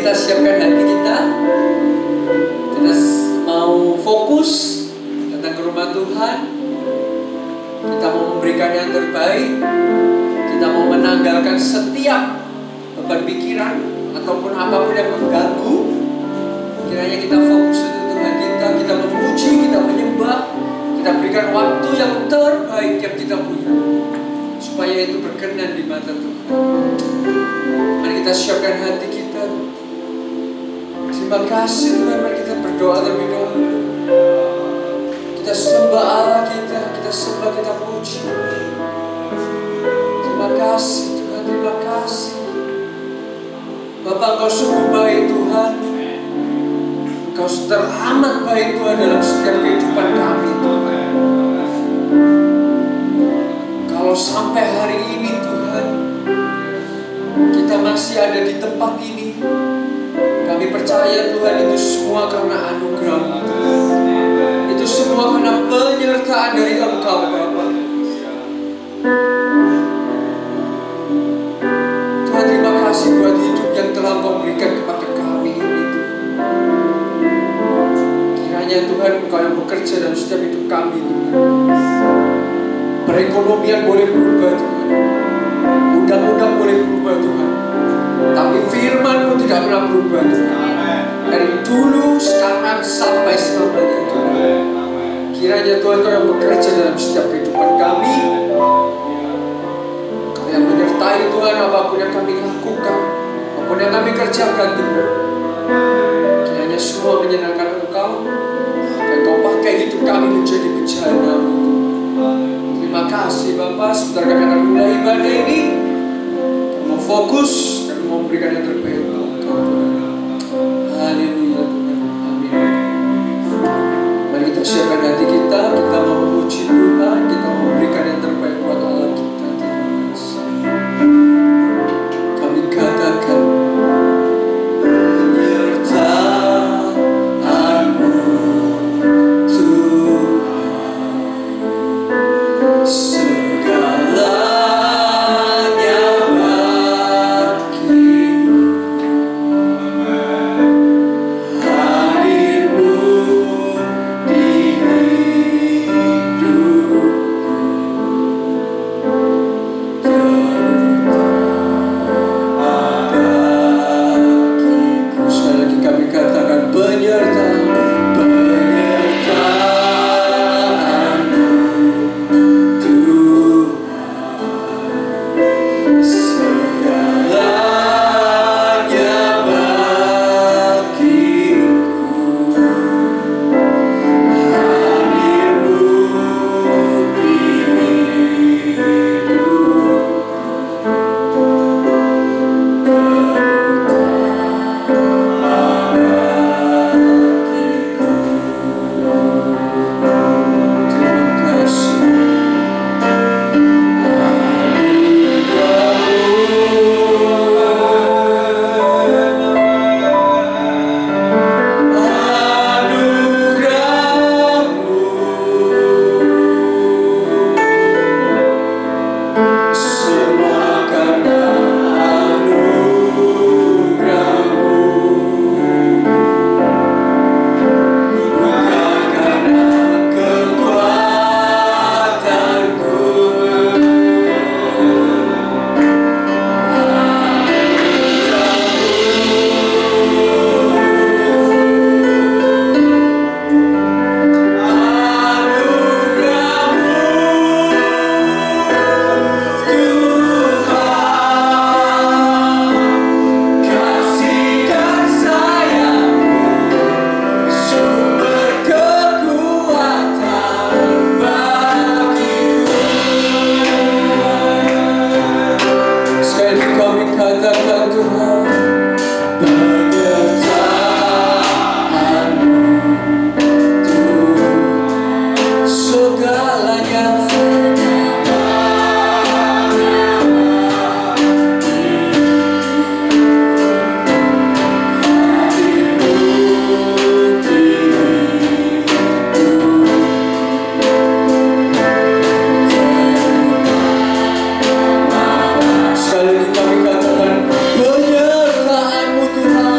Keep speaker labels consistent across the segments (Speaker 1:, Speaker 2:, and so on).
Speaker 1: kita siapkan hati kita. Kita mau fokus datang ke rumah Tuhan. Kita mau memberikan yang terbaik. Kita mau menanggalkan setiap beban pikiran ataupun apapun yang mengganggu. Kiranya kita fokus untuk Tuhan kita. Kita memuji, kita menyembah. Kita berikan waktu yang terbaik yang kita punya, supaya itu berkenan di mata Tuhan. Mari kita siapkan hati kita. Terima kasih Tuhan. Mari kita berdoa terlebih dahulu. Kita sembah Allah kita. Kita sembah, kita puji. Terima kasih Tuhan. Terima kasih Bapak, Engkau sungguh baik Tuhan. Engkau teramat baik Tuhan dalam setiap kehidupan kami Tuhan. Kalau sampai hari ini Tuhan kita masih ada di tempat ini, kami percaya Tuhan itu semua karena anugerah-Mu. Itu semua karena penyertaan dari Engkau Bapa. Tuhan, terima kasih buat hidup yang telah Engkau berikan kepada kami ini Tuhan. Kiranya Tuhan Engkau yang bekerja dalam setiap hidup kami Tuhan. Perekonomian boleh berubah Tuhan, undang-undang boleh berubah Tuhan, tapi firman-Mu tidak pernah berubah Tuhan. Dari dulu, sekarang, sampai selamanya Tuhan. Kiranya Tuhan Kau yang bekerja dalam setiap kehidupan kami. Kau yang menyertai Tuhan apapun yang kami lakukan, apapun yang kami kerjakan Tuhan. Kiranya semua menyenangkan Engkau, dan Kau pakai hidup kami menjadi bejana-Mu. Terima kasih Bapak. Sebentar kami akan mulai ibadah ini. Kami mau fokus, kami mau memberikan yang terbaik untuk Engkau Tuhan. Haleluya Tuhan. Amin. Mari kita siapkan hati kita. Kita mau memuji Tuhan. Kita mau memberikan yang terbaik buat Allah kita. Terima kasih. Kami katakan penyertaan-Mu Tuhan. Segalanya bagimu. Hadir-Mu di hidupku. Terutama bagiku. Sekali lagi kami katakan penyertaan-Mu Tuhan. Segalanya bagiku. Hadir-Mu di hidupku. Terima kasih. Semua karena anugerah-Mu, bukan karena kekuatanku. Kasih dan sayang-Mu, sumber kekuatan bagiku. Sekali lagi kami katakan Tuhan, penyertaan-Mu Tuhan. Segalanya sekali lagi kami katakan penyertaan-Mu Tuhan.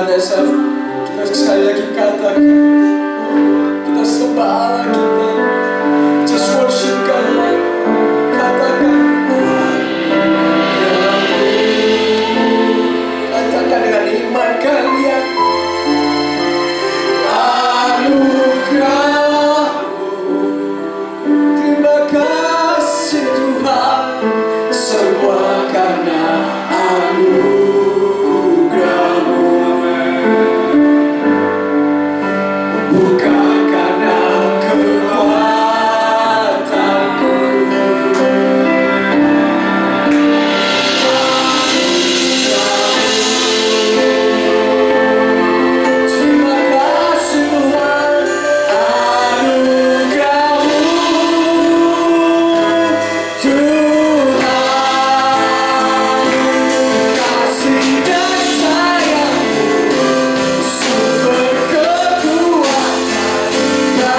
Speaker 1: Tuhan Yesus, kita sekali lagi katakan, kita sembah Allah kita, just worship God, katakan, katakan dengan iman kalian, anugerah, terima kasih Tuhan, semua karena anugerah-Mu, bukan karena kekuatanku. Terima kasih Tuhan, anugerah-Mu, Tuhan, kasih dan sayang-Mu, sumber kekuatan bagiku.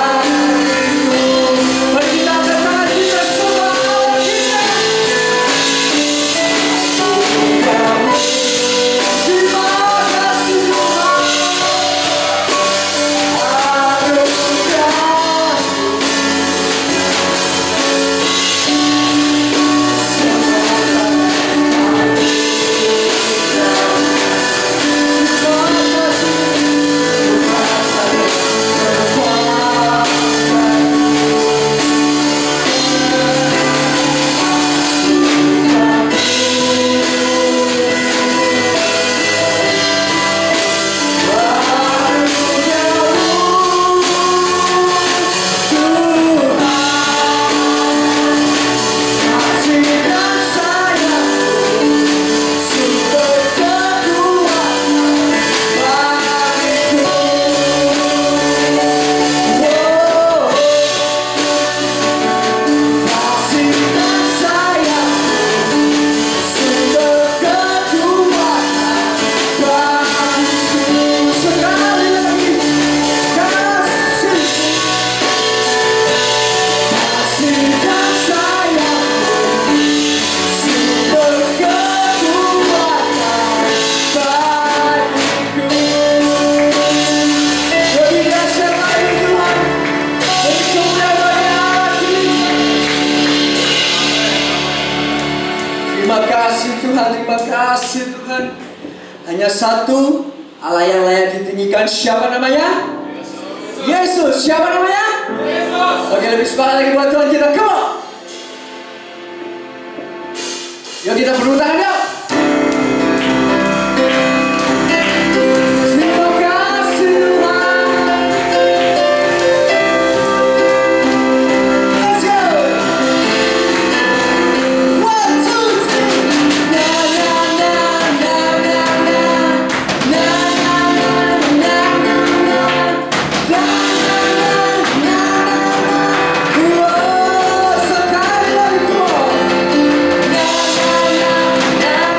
Speaker 1: Mari kita angkat tangan kita semua, kita anugerah-Mu. Terima kasih Tuhan, terima kasih Tuhan. Hanya satu Allah yang layak ditinggikan. Siapa namanya? Yesus. Siapa namanya? Yesus. Oke, lebih semangat lagi buat Tuhan kita. Come on. Yuk kita berdua tangan yuk. Terima kasih Tuhan. Let's go. 1, 2, 3. Na na na na na na. Na na na na na na. Na na na na na. Wow, sekali lagi. Na na na na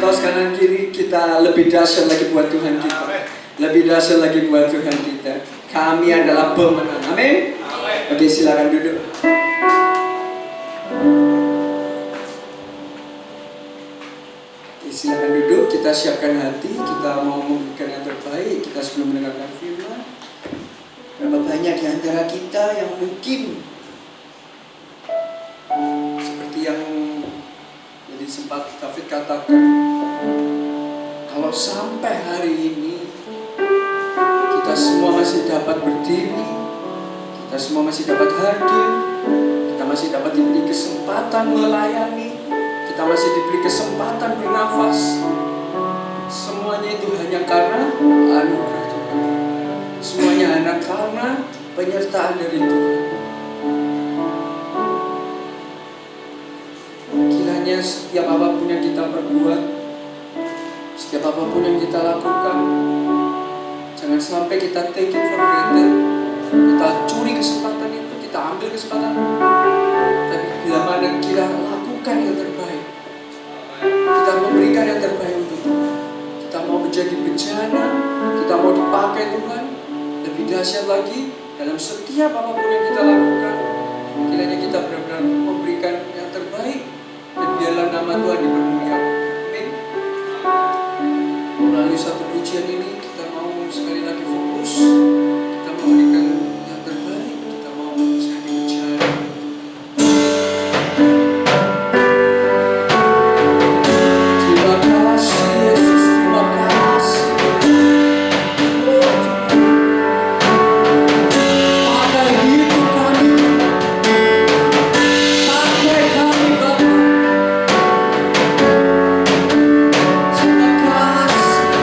Speaker 1: atas kanan kiri, kita lebih dahsyat lagi buat Tuhan kita. Lebih dahsyat lagi buat Tuhan kita. Kami adalah pemenang. Amin. Oke, silakan duduk. Oke, silakan duduk. Kita siapkan hati. Kita mau memberikan yang terbaik. Kita sebelum mendengarkan firman. Berapa banyak di antara kita yang mungkin seperti yang jadi sempat David katakan, kalau sampai hari ini kita semua masih dapat berdiri, kita semua masih dapat hadir, kita masih dapat diberi kesempatan melayani, kita masih diberi kesempatan bernafas, semuanya itu hanya karena anugerah Tuhan. Semuanya hanya karena penyertaan dari Tuhan. Kiranya setiap apapun yang kita perbuat, setiap apapun yang kita lakukan, jangan sampai kita take it for granted. Kita curi kesempatan itu, kita ambil kesempatan itu. Tapi bila mana kita lakukan yang terbaik, kita memberikan yang terbaik untuk Tuhan, kita mau menjadi bencana, kita mau dipakai Tuhan lebih dahsyat lagi dalam setiap apapun yang kita lakukan. Kiranya kita benar-benar memberikan yang terbaik, dan biarlah nama Tuhan dipermuliakan. Amin. Melalui satu pujian ini kita mau sekali lagi fokus, kita mau memberikan yang terbaik, kita mau menjadi bencana. Terima kasih Yesus, terima kasih. Pakai hidup kami, pakai kami Bapa. Terima kasih.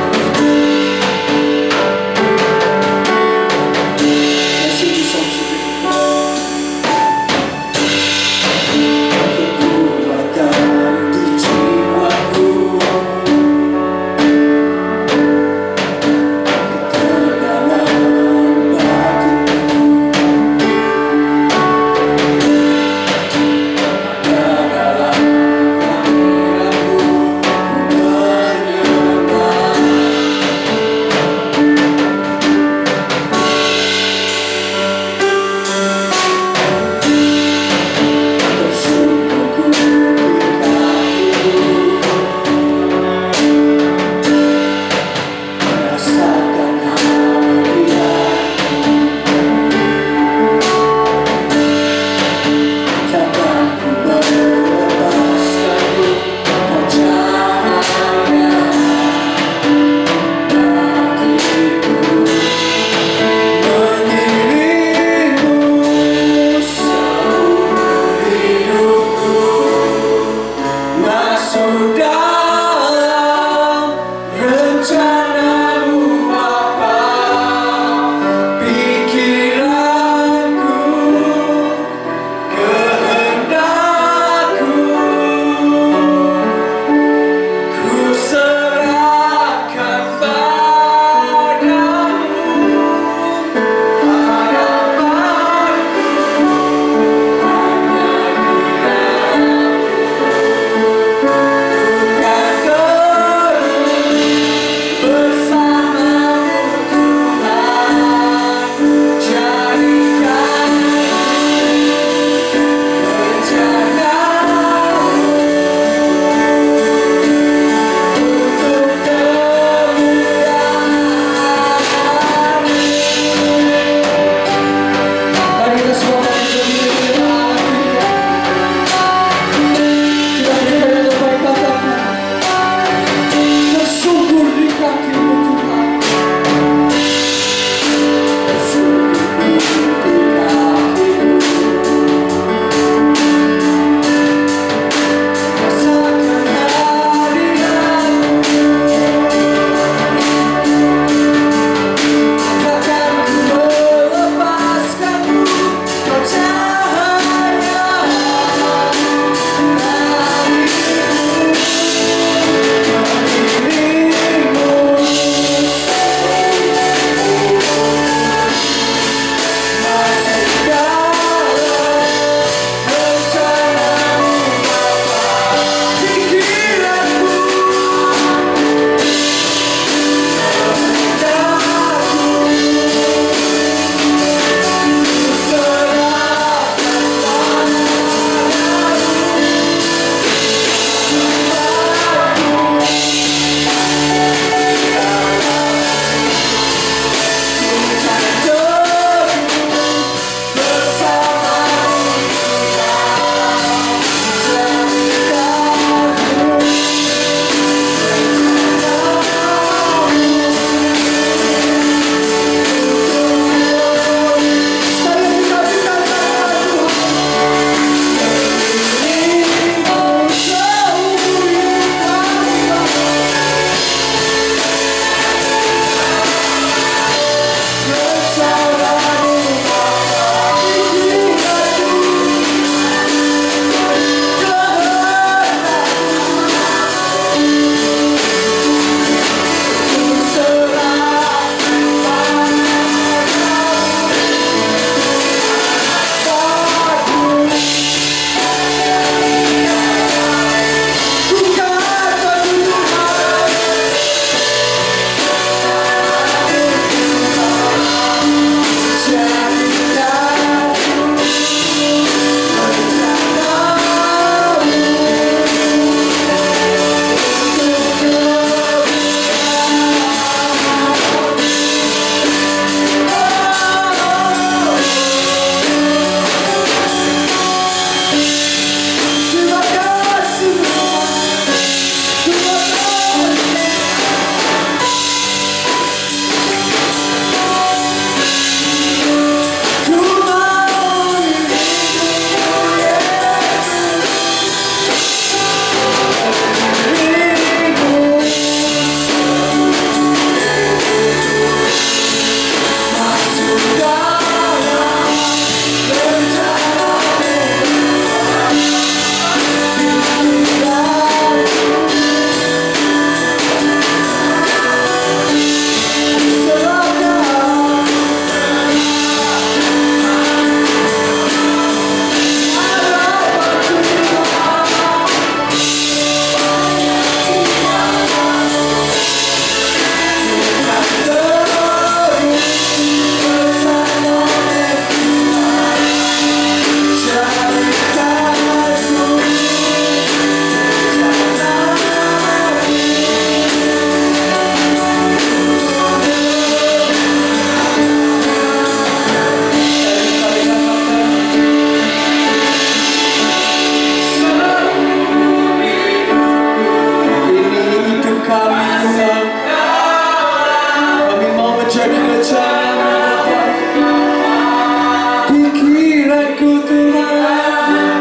Speaker 1: pikiranku Tuhan,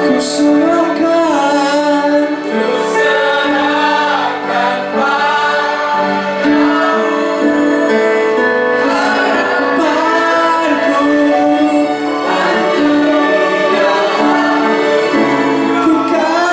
Speaker 1: ku serahkan harapanku, ku kan terpaut bersamamu Tuhan. Untuk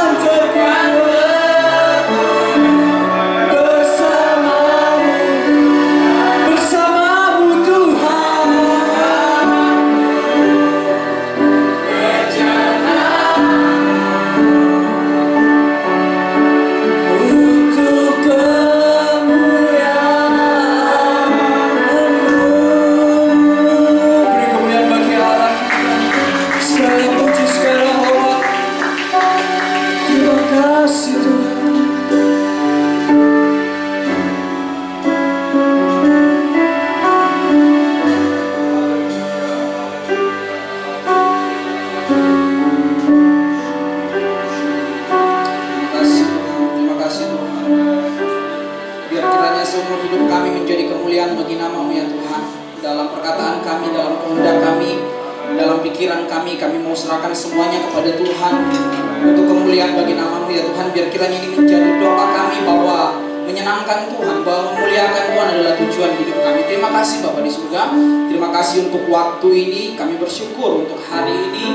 Speaker 1: kemuliaan-Mu. Beri kemuliaan bagi Allah kita. Segala puji, segala hormat. Terima kasih Tuhan. Terima kasih Tuhan. Biar kiranya seumur hidup kami menjadi kemuliaan bagi nama-Mu ya Tuhan. Dalam perkataan kami, dalam kehendak kami, dalam pikiran kami mau serahkan semuanya kepada Tuhan untuk kemuliaan bagi nama-Mu ya Tuhan. Biar kiranya ini menjadi doa kami bahwa menyenangkan Tuhan, bahwa memuliakan Tuhan adalah tujuan hidup kami. Terima kasih Bapa di surga. Terima kasih untuk waktu ini. Kami bersyukur untuk hari ini,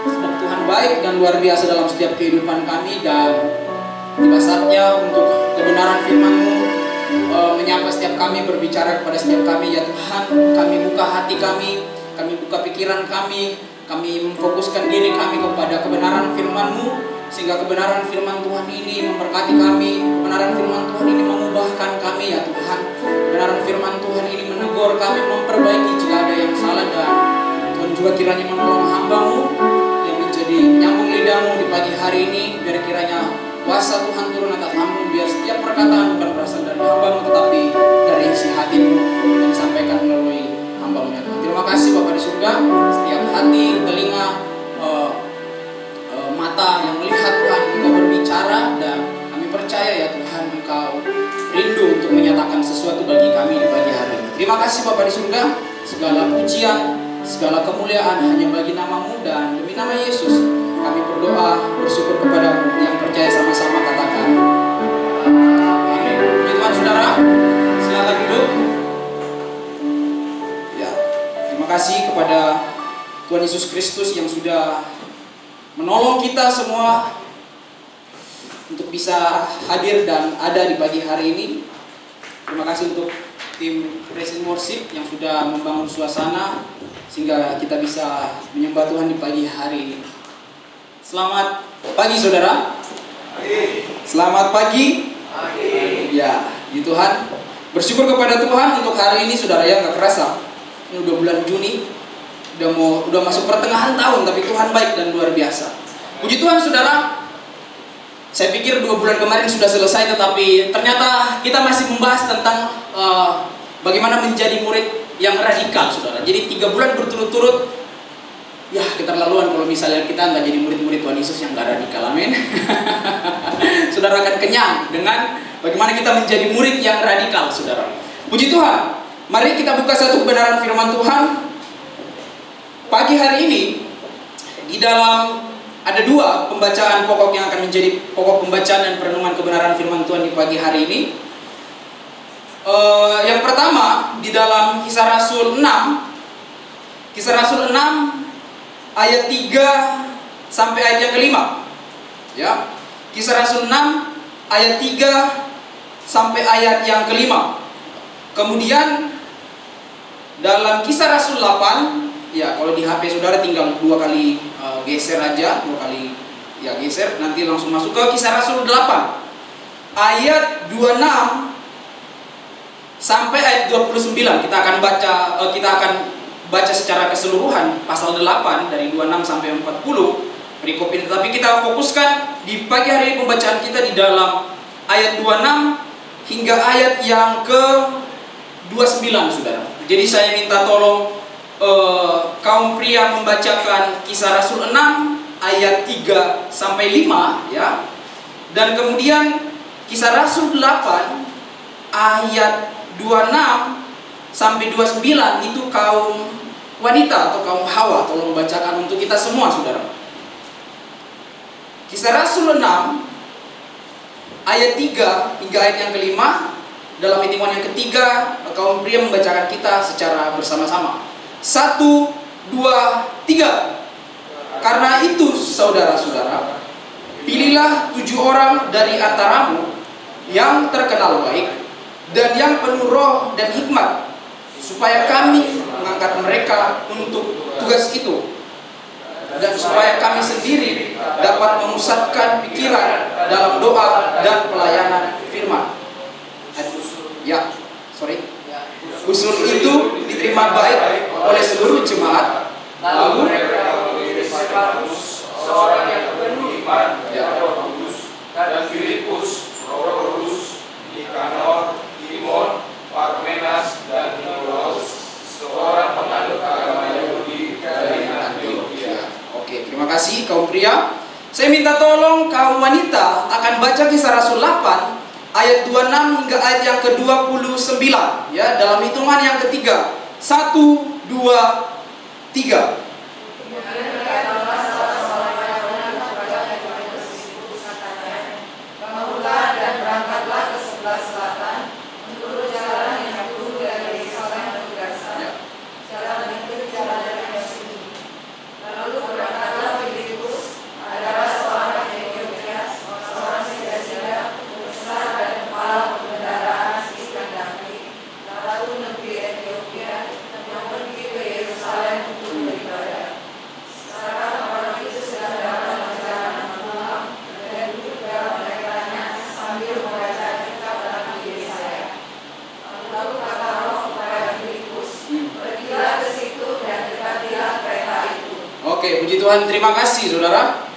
Speaker 1: sebab Tuhan baik dan luar biasa dalam setiap kehidupan kami. Dan tiba saatnya untuk kebenaran firman-Mu menyapa setiap kami, berbicara kepada setiap kami ya Tuhan. Kami buka hati kami buka pikiran kami memfokuskan diri kami kepada kebenaran firman-Mu, sehingga kebenaran firman Tuhan ini memberkati kami, kebenaran firman Tuhan ini mengubahkan kami ya Tuhan. Kebenaran firman Tuhan ini menegur kami, memperbaiki jika ada yang salah. Dan Tuhan juga kiranya menolong hamba-Mu yang menjadi menyambung lidah-Mu di pagi hari ini. Biar kiranya kuasa Tuhan turun atas hamba-Mu, biar setiap perkataan bukan berasal dari hamba-Mu tetapi dari isi hati-Mu yang disampaikan melalui hamba-Mu ya Tuhan. Terima kasih Bapa di surga. Setiap hati, telinga, mata yang melihat Tuhan, Engkau berbicara, dan kami percaya ya Tuhan, Engkau rindu untuk menyatakan sesuatu bagi kami di pagi hari ini. Terima kasih Bapa di surga. Segala pujian, segala kemuliaan hanya bagi nama-Mu, dan demi nama Yesus kami berdoa, bersyukur kepada-Mu. Yang percaya sama-sama katakan amin. Puji Tuhan saudara, silakan duduk. Ya, terima kasih kepada Tuhan Yesus Kristus yang sudah menolong kita semua untuk bisa hadir dan ada di pagi hari ini. Terima kasih untuk tim Praise and Worship yang sudah membangun suasana sehingga kita bisa menyembah Tuhan di pagi hari ini. Selamat pagi saudara. Selamat pagi. Ya, di Tuhan. Bersyukur kepada Tuhan untuk hari ini saudara ya, nggak kerasa. Ini udah bulan Juni, udah masuk pertengahan tahun, tapi Tuhan baik dan luar biasa. Puji Tuhan saudara. Saya pikir 2 bulan kemarin sudah selesai, tetapi ternyata kita masih membahas tentang bagaimana menjadi murid yang radikal saudara. Jadi 3 bulan berturut-turut, ya keterlaluan kalau misalnya kita nggak jadi murid-murid Tuhan Yesus yang nggak radikal, amin. Saudara akan kenyang dengan bagaimana kita menjadi murid yang radikal saudara. Puji Tuhan. Mari kita buka satu kebenaran firman Tuhan pagi hari ini. Di dalam ada 2 pembacaan pokok yang akan menjadi pokok pembacaan dan perenungan kebenaran firman Tuhan di pagi hari ini. Yang pertama di dalam Kisah Rasul 6. Kisah Rasul 6 ayat 3 sampai ayat yang ke-5. Ya. Kisah Rasul 6 ayat 3 sampai ayat yang ke-5. Kemudian dalam Kisah Rasul 8, ya kalau di HP saudara tinggal 2 kali geser aja, 2 kali ya geser, nanti langsung masuk ke Kisah Rasul 8 ayat 26 sampai ayat 29. Kita akan baca secara keseluruhan pasal 8 dari 26 sampai 40 perikop ini, tapi kita fokuskan di pagi hari pembacaan kita di dalam ayat 26 hingga ayat yang ke 29 saudara. Jadi saya minta tolong kaum pria membacakan Kisah Rasul 6 ayat 3 sampai 5 ya. Dan kemudian
Speaker 2: Kisah Rasul 8 ayat 26 sampai 29 itu kaum wanita atau kaum Hawa. Tolong bacakan untuk kita semua, saudara. Kisah Rasul 6 ayat 3 hingga ayat yang kelima. Dalam hitungan yang ketiga, kaum pria membacakan kita secara bersama-sama. 1, 2, 3. Karena itu, saudara-saudara, pilihlah 7 orang dari antaramu yang terkenal baik dan yang penuh roh dan hikmat, supaya kami mengangkat mereka untuk tugas itu, dan supaya kami sendiri dapat memusatkan pikiran dalam doa dan pelayanan firman. Usul itu diterima baik oleh seluruh jemaat. Lalu seorang yang penuh iman dan Roh Kudus, dan Filipus, Roh Kudus, Nikanor, Timon, Parmenas, dan Nikolaus, seorang penganut agama Yahudi dari Antioquia. Oke, terima kasih kaum pria. Saya minta tolong kaum wanita akan baca Kisah Rasul 8 ayat 26 hingga ayat yang ke-29 ya, dalam hitungan yang ketiga. 1, 2, 3. Oke, puji Tuhan, terima kasih saudara.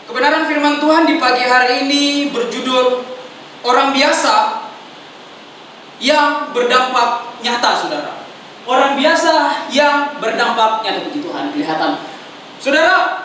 Speaker 2: Kebenaran firman Tuhan di pagi hari ini berjudul orang biasa yang berdampak nyata, saudara. Orang biasa yang berdampak nyata, puji Tuhan, kelihatan. Saudara,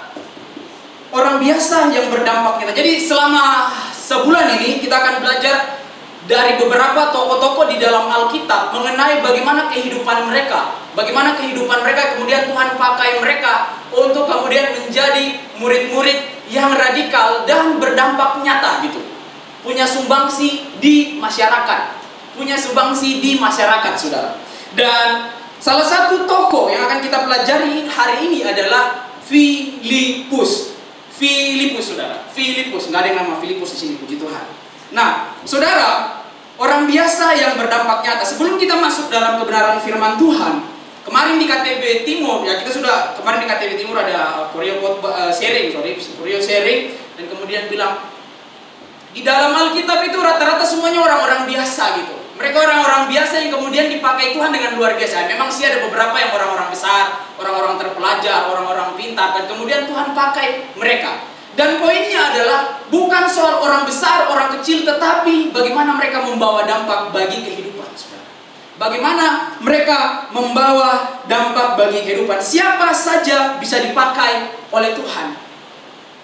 Speaker 2: orang biasa yang berdampak nyata. Jadi selama sebulan ini kita akan belajar dari beberapa tokoh-tokoh di dalam Alkitab mengenai bagaimana kehidupan mereka. Bagaimana kehidupan mereka, kemudian Tuhan pakai mereka untuk kemudian menjadi murid-murid yang radikal dan berdampak nyata gitu. Punya sumbangsi di masyarakat. Punya sumbangsi di masyarakat, saudara. Dan salah satu tokoh yang akan kita pelajari hari ini adalah Filipus. Filipus, saudara. Filipus, nggak ada yang nama Filipus di sini, puji Tuhan. Nah, saudara, orang biasa yang berdampak nyata. Sebelum kita masuk dalam kebenaran firman Tuhan, kemarin di KTB Timur, ya kita sudah, kemarin di KTB Timur ada Koreo sharing, dan kemudian bilang, di dalam Alkitab itu rata-rata semuanya orang-orang biasa gitu. Mereka orang-orang biasa yang kemudian dipakai Tuhan dengan luar biasa. Memang sih ada beberapa yang orang-orang besar, orang-orang terpelajar, orang-orang pintar, dan kemudian Tuhan pakai mereka. Dan poinnya adalah bukan soal orang besar, orang kecil, tetapi bagaimana mereka membawa dampak bagi kehidupan, saudara. Bagaimana mereka membawa dampak bagi kehidupan. Siapa saja bisa dipakai oleh Tuhan.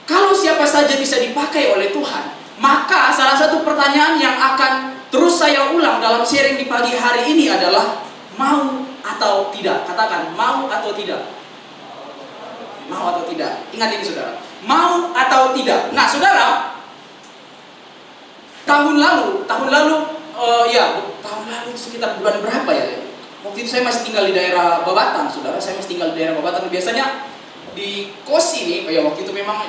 Speaker 2: Kalau siapa saja bisa dipakai oleh Tuhan, maka salah satu pertanyaan yang akan terus saya ulang dalam sharing di pagi hari ini adalah mau atau tidak. Katakan, mau atau tidak. Mau atau tidak. Ingat ini, saudara. Mau atau tidak. Nah, saudara, tahun lalu sekitar bulan berapa ya? Waktu itu saya masih tinggal di daerah Babatan, saudara. Saya masih tinggal di daerah Babatan. Biasanya di kos ini, waktu itu memang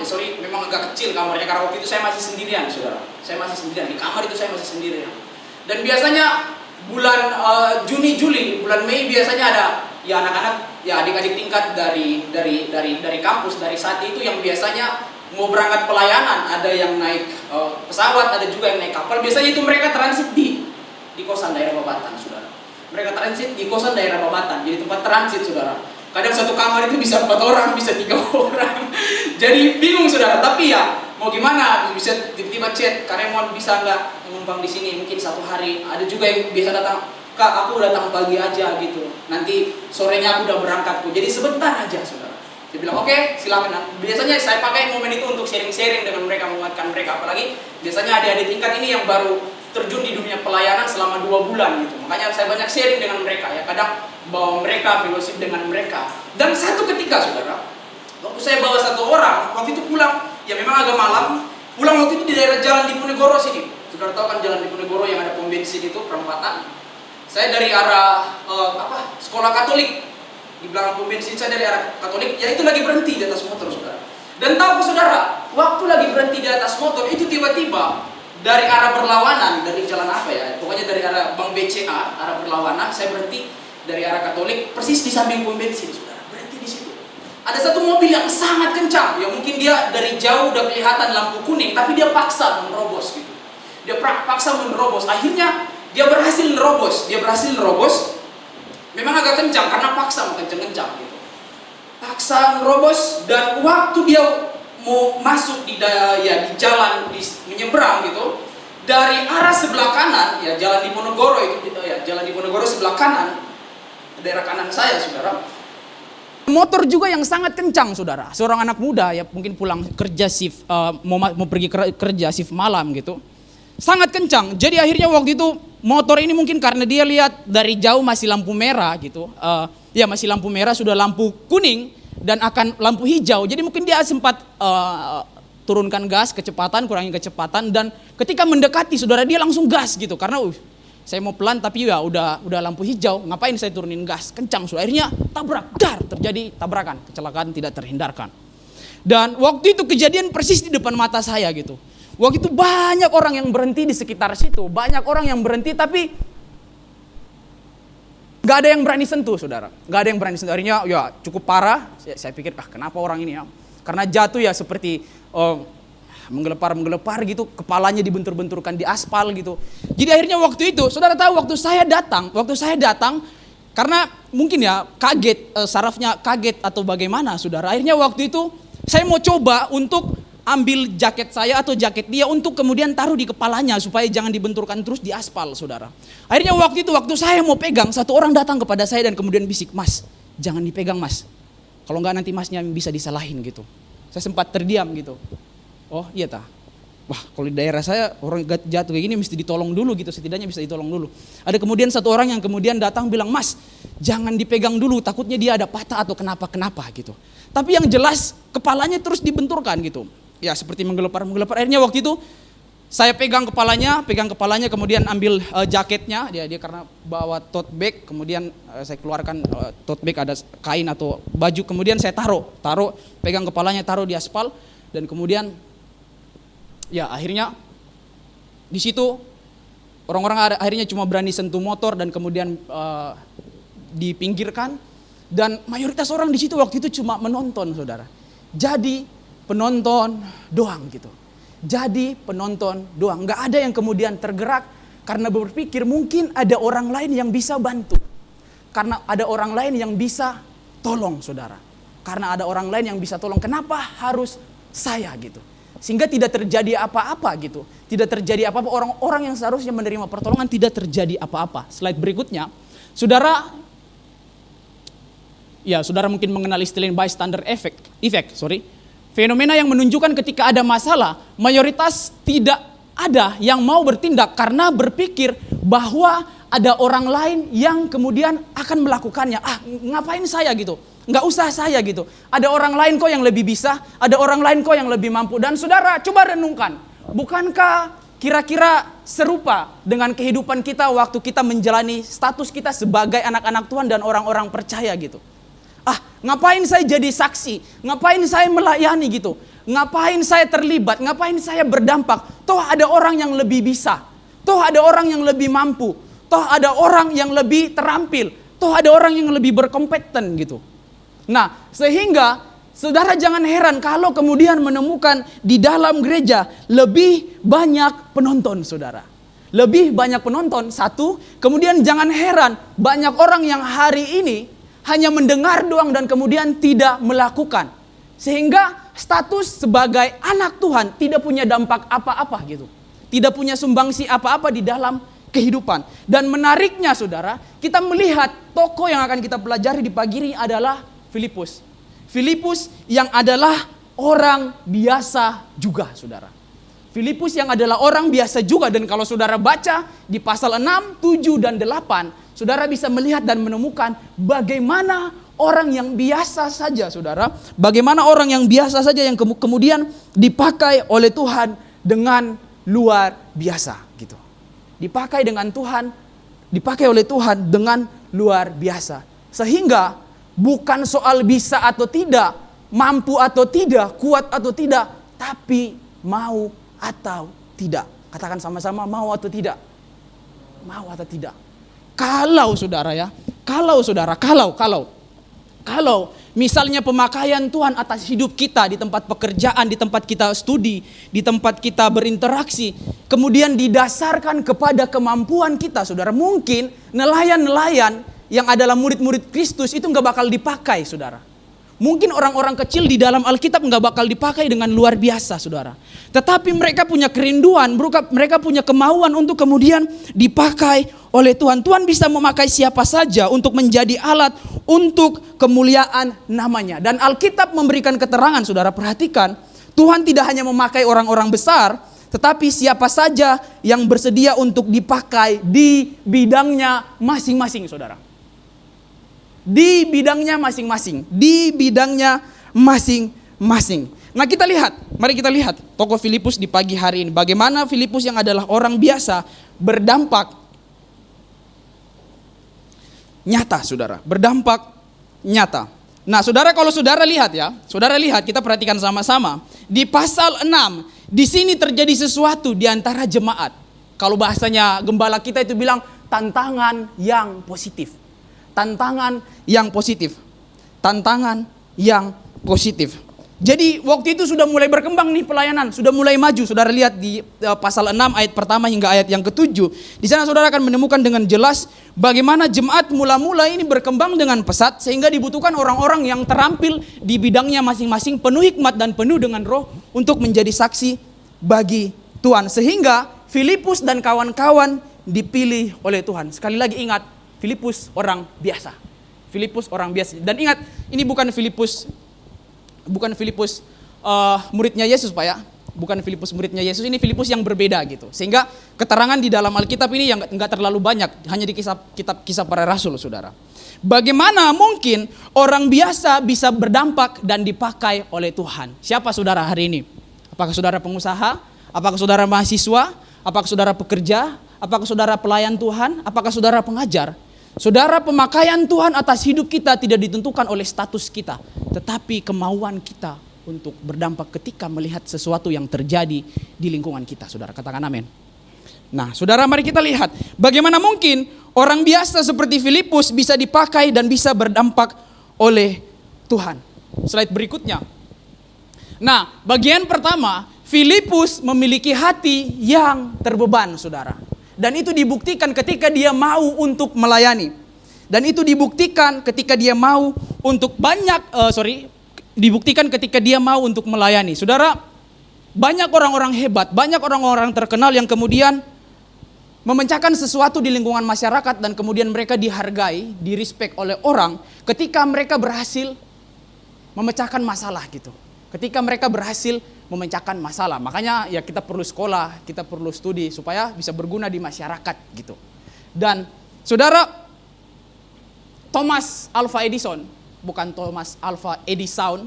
Speaker 2: agak kecil kamarnya, karena waktu itu saya masih sendirian, saudara. Saya masih sendirian di kamar itu, saya masih sendirian. Dan biasanya bulan Juni, Juli, bulan Mei biasanya ada ya anak-anak, ya adik-adik tingkat dari kampus, dari saat itu yang biasanya mau berangkat pelayanan, ada yang naik pesawat, ada juga yang naik kapal. Biasanya itu mereka transit di kosan daerah Babatan, saudara. Mereka transit di kosan daerah Babatan, jadi tempat transit, saudara. Kadang satu kamar itu bisa 4 orang, bisa 3 orang. Jadi bingung, saudara. Tapi ya mau gimana, bisa tiba-tiba chat, Karemon bisa nggak menumpang di sini mungkin 1 hari. Ada juga yang biasa datang, Kak, aku datang pagi aja gitu. Nanti sorenya aku udah berangkat. Jadi sebentar aja, saudara. Dia bilang, oke, silakan. Nah, biasanya saya pakai momen itu untuk sharing-sharing dengan mereka, menguatkan mereka. Apalagi biasanya adik-adik tingkat ini yang baru terjun di dunia pelayanan selama 2 bulan gitu. Makanya saya banyak sharing dengan mereka ya. Kadang bawa mereka, fellowship dengan mereka. Dan satu ketika, saudara, waktu saya bawa satu orang, waktu itu pulang, ya memang agak malam. Pulang waktu itu di daerah Jalan Diponegoro sini. Saudara tahu kan Jalan Diponegoro yang ada pom bensin itu, perempatan. Saya dari arah sekolah Katolik. Di belakang pom bensin saya dari arah Katolik, ya itu lagi berhenti di atas motor, saudara. Dan tahu saudara, waktu lagi berhenti di atas motor itu tiba-tiba dari arah berlawanan, dari jalan apa ya? Pokoknya dari arah Bank BCA, arah berlawanan, saya berhenti dari arah Katolik, persis di samping pom bensin, saudara. Berhenti di situ. Ada satu mobil yang sangat kencang, ya mungkin dia dari jauh udah kelihatan lampu kuning, tapi dia paksa menerobos gitu. Dia paksa menerobos. Akhirnya dia berhasil menerobos. Memang agak kencang karena paksa kencang-kencang gitu. Paksa nerobos, dan waktu dia mau masuk di jalan menyeberang gitu, dari arah sebelah kanan ya Jalan Diponegoro itu ya, Jalan Diponegoro sebelah kanan, daerah kanan saya, saudara. Motor juga yang sangat kencang, saudara. Seorang anak muda ya mungkin pulang kerja shift, mau pergi kerja shift malam gitu. Sangat kencang. Jadi akhirnya waktu itu motor ini mungkin karena dia lihat dari jauh masih lampu merah gitu. Ya masih lampu merah, sudah lampu kuning dan akan lampu hijau. Jadi mungkin dia sempat turunkan gas, kurangi kecepatan, dan ketika mendekati saudara dia langsung gas gitu. Karena saya mau pelan tapi ya udah lampu hijau, ngapain saya turunin gas kencang. So, akhirnya terjadi tabrakan, kecelakaan tidak terhindarkan. Dan waktu itu kejadian persis di depan mata saya gitu. Waktu itu banyak orang yang berhenti di sekitar situ. Banyak orang yang berhenti tapi gak ada yang berani sentuh, saudara. Gak ada yang berani sentuh. Akhirnya ya cukup parah. Saya pikir kenapa orang ini ya. Karena jatuh ya seperti menggelepar gitu. Kepalanya dibentur-benturkan di aspal gitu. Jadi akhirnya waktu itu, saudara tahu waktu saya datang. Karena mungkin ya kaget, sarafnya kaget atau bagaimana, saudara. Akhirnya waktu itu saya mau coba untuk ambil jaket saya atau jaket dia untuk kemudian taruh di kepalanya supaya jangan dibenturkan terus di aspal, saudara. Akhirnya waktu saya mau pegang, satu orang datang kepada saya dan kemudian bisik, "Mas, jangan dipegang, Mas. Kalau enggak nanti Masnya bisa disalahin," gitu. Saya sempat terdiam gitu. Oh iya tah. Wah, kalau di daerah saya orang jatuh kayak gini mesti ditolong dulu gitu, setidaknya bisa ditolong dulu. Ada kemudian satu orang yang kemudian datang bilang, "Mas, jangan dipegang dulu, takutnya dia ada patah atau kenapa gitu." Tapi yang jelas kepalanya terus dibenturkan gitu. Ya seperti menggelepar. Akhirnya waktu itu saya pegang kepalanya, kemudian ambil jaketnya. Dia karena bawa tote bag, kemudian saya keluarkan tote bag, ada kain atau baju, kemudian saya taruh, pegang kepalanya, taruh di aspal, dan kemudian ya akhirnya di situ orang-orang akhirnya cuma berani sentuh motor dan kemudian dipinggirkan, dan mayoritas orang di situ waktu itu cuma menonton, saudara. Jadi penonton doang gitu. Nggak ada yang kemudian tergerak karena berpikir mungkin ada orang lain yang bisa bantu. Karena ada orang lain yang bisa tolong, saudara. Karena ada orang lain yang bisa tolong. Kenapa harus saya gitu? Sehingga tidak terjadi apa-apa gitu. Tidak terjadi apa-apa, orang-orang yang seharusnya menerima pertolongan tidak terjadi apa-apa. Slide berikutnya. Saudara mungkin mengenal istilah bystander effect. Fenomena yang menunjukkan ketika ada masalah, mayoritas tidak ada yang mau bertindak karena berpikir bahwa ada orang lain yang kemudian akan melakukannya. Ngapain saya gitu? Nggak usah saya gitu. Ada orang lain kok yang lebih bisa, ada orang lain kok yang lebih mampu. Dan saudara, coba renungkan. Bukankah kira-kira serupa dengan kehidupan kita waktu kita menjalani status kita sebagai anak-anak Tuhan dan orang-orang percaya gitu? Ngapain saya jadi saksi? Ngapain saya melayani gitu? Ngapain saya terlibat? Ngapain saya berdampak? Toh ada orang yang lebih bisa. Toh ada orang yang lebih mampu. Toh ada orang yang lebih terampil. Toh ada orang yang lebih berkompeten gitu. Nah, sehingga saudara jangan heran kalau kemudian menemukan di dalam gereja lebih banyak penonton, saudara. Lebih banyak penonton, satu. Kemudian jangan heran banyak orang yang hari ini hanya mendengar doang dan kemudian tidak melakukan. Sehingga status sebagai anak Tuhan tidak punya dampak apa-apa gitu. Tidak punya sumbangsi apa-apa di dalam kehidupan. Dan menariknya, saudara, kita melihat tokoh yang akan kita pelajari di pagi ini adalah Filipus.
Speaker 3: Filipus yang adalah orang biasa juga, saudara. Filipus yang adalah orang biasa juga, dan kalau saudara baca di pasal 6, 7, dan 8, saudara bisa melihat dan menemukan bagaimana orang yang biasa saja, saudara. Bagaimana orang yang biasa saja yang kemudian dipakai oleh Tuhan dengan luar biasa gitu. Dipakai oleh Tuhan dengan luar biasa. Sehingga bukan soal bisa atau tidak, mampu atau tidak, kuat atau tidak, tapi mau atau tidak. Katakan sama-sama, mau atau tidak. Mau atau tidak. Kalau misalnya pemakaian Tuhan atas hidup kita di tempat pekerjaan, di tempat kita studi, di tempat kita berinteraksi, kemudian didasarkan kepada kemampuan kita, saudara, mungkin nelayan-nelayan yang adalah murid-murid Kristus itu nggak bakal dipakai, saudara. Mungkin orang-orang kecil di dalam Alkitab nggak bakal dipakai dengan luar biasa, saudara. Tetapi mereka punya kerinduan, mereka punya kemauan untuk kemudian dipakai oleh Tuhan. Tuhan bisa memakai siapa saja untuk menjadi alat untuk kemuliaan namanya. Dan Alkitab memberikan keterangan, saudara, perhatikan. Tuhan tidak hanya memakai orang-orang besar, tetapi siapa saja yang bersedia untuk dipakai di bidangnya masing-masing, saudara. Di bidangnya masing-masing. Nah, mari kita lihat tokoh Filipus di pagi hari ini. Bagaimana Filipus yang adalah orang biasa berdampak nyata, saudara. Berdampak nyata. Nah, saudara, kalau saudara lihat, kita perhatikan sama-sama. Di pasal 6, di sini terjadi sesuatu di antara jemaat. Kalau bahasanya gembala kita itu bilang tantangan yang positif. Tantangan yang positif. Jadi waktu itu sudah mulai berkembang nih pelayanan, sudah mulai maju. Saudara lihat di pasal 6 ayat pertama hingga ayat yang ke-7. Di sana saudara akan menemukan dengan jelas bagaimana jemaat mula-mula ini berkembang dengan pesat, sehingga dibutuhkan orang-orang yang terampil di bidangnya masing-masing, penuh hikmat dan penuh dengan roh untuk menjadi saksi bagi Tuhan. Sehingga Filipus dan kawan-kawan dipilih oleh Tuhan. Sekali lagi ingat, Filipus orang biasa. Dan ingat, ini bukan Filipus muridnya Yesus, Pak ya. Bukan Filipus muridnya Yesus, ini Filipus yang berbeda gitu. Sehingga keterangan di dalam Alkitab ini yang enggak terlalu banyak, hanya di kitab Kisah Para Rasul, saudara. Bagaimana mungkin orang biasa bisa berdampak dan dipakai oleh Tuhan? Siapa saudara hari ini? Apakah saudara pengusaha? Apakah saudara mahasiswa? Apakah saudara pekerja? Apakah saudara pelayan Tuhan? Apakah saudara pengajar? Saudara, pemakaian Tuhan atas hidup kita tidak ditentukan oleh status kita, tetapi kemauan kita untuk berdampak ketika melihat sesuatu yang terjadi di lingkungan kita. Saudara, katakan amin. Nah, saudara, mari kita lihat bagaimana mungkin orang biasa seperti Filipus bisa dipakai dan bisa berdampak oleh Tuhan. Slide berikutnya. Nah, bagian pertama, Filipus memiliki hati yang terbeban, saudara. Dan itu dibuktikan ketika dia mau untuk melayani. Dan itu dibuktikan ketika dia mau untuk dibuktikan ketika dia mau untuk melayani. Saudara, banyak orang-orang hebat, banyak orang-orang terkenal yang kemudian memecahkan sesuatu di lingkungan masyarakat dan kemudian mereka dihargai, direspek oleh orang ketika mereka berhasil memecahkan masalah gitu. Ketika mereka berhasil memecahkan masalah. Makanya ya kita perlu sekolah, kita perlu studi supaya bisa berguna di masyarakat gitu. Dan saudara, Thomas Alva Edison, bukan Thomas Alva Edison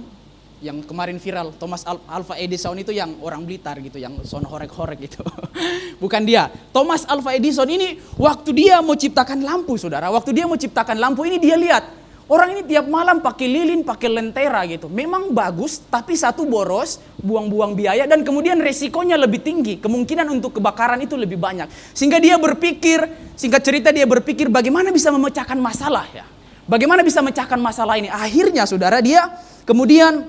Speaker 3: yang kemarin viral. Thomas Alva Edison itu yang orang Blitar gitu, yang son horek-horek gitu. Bukan dia. Thomas Alva Edison ini waktu dia mau ciptakan lampu, saudara. Waktu dia mau ciptakan lampu ini dia lihat orang ini tiap malam pakai lilin, pakai lentera gitu. Memang bagus, tapi satu boros, buang-buang biaya, dan kemudian resikonya lebih tinggi. Kemungkinan untuk kebakaran itu lebih banyak. Sehingga dia berpikir, singkat cerita dia berpikir bagaimana bisa memecahkan masalah ya. Bagaimana bisa memecahkan masalah ini. Akhirnya saudara, dia kemudian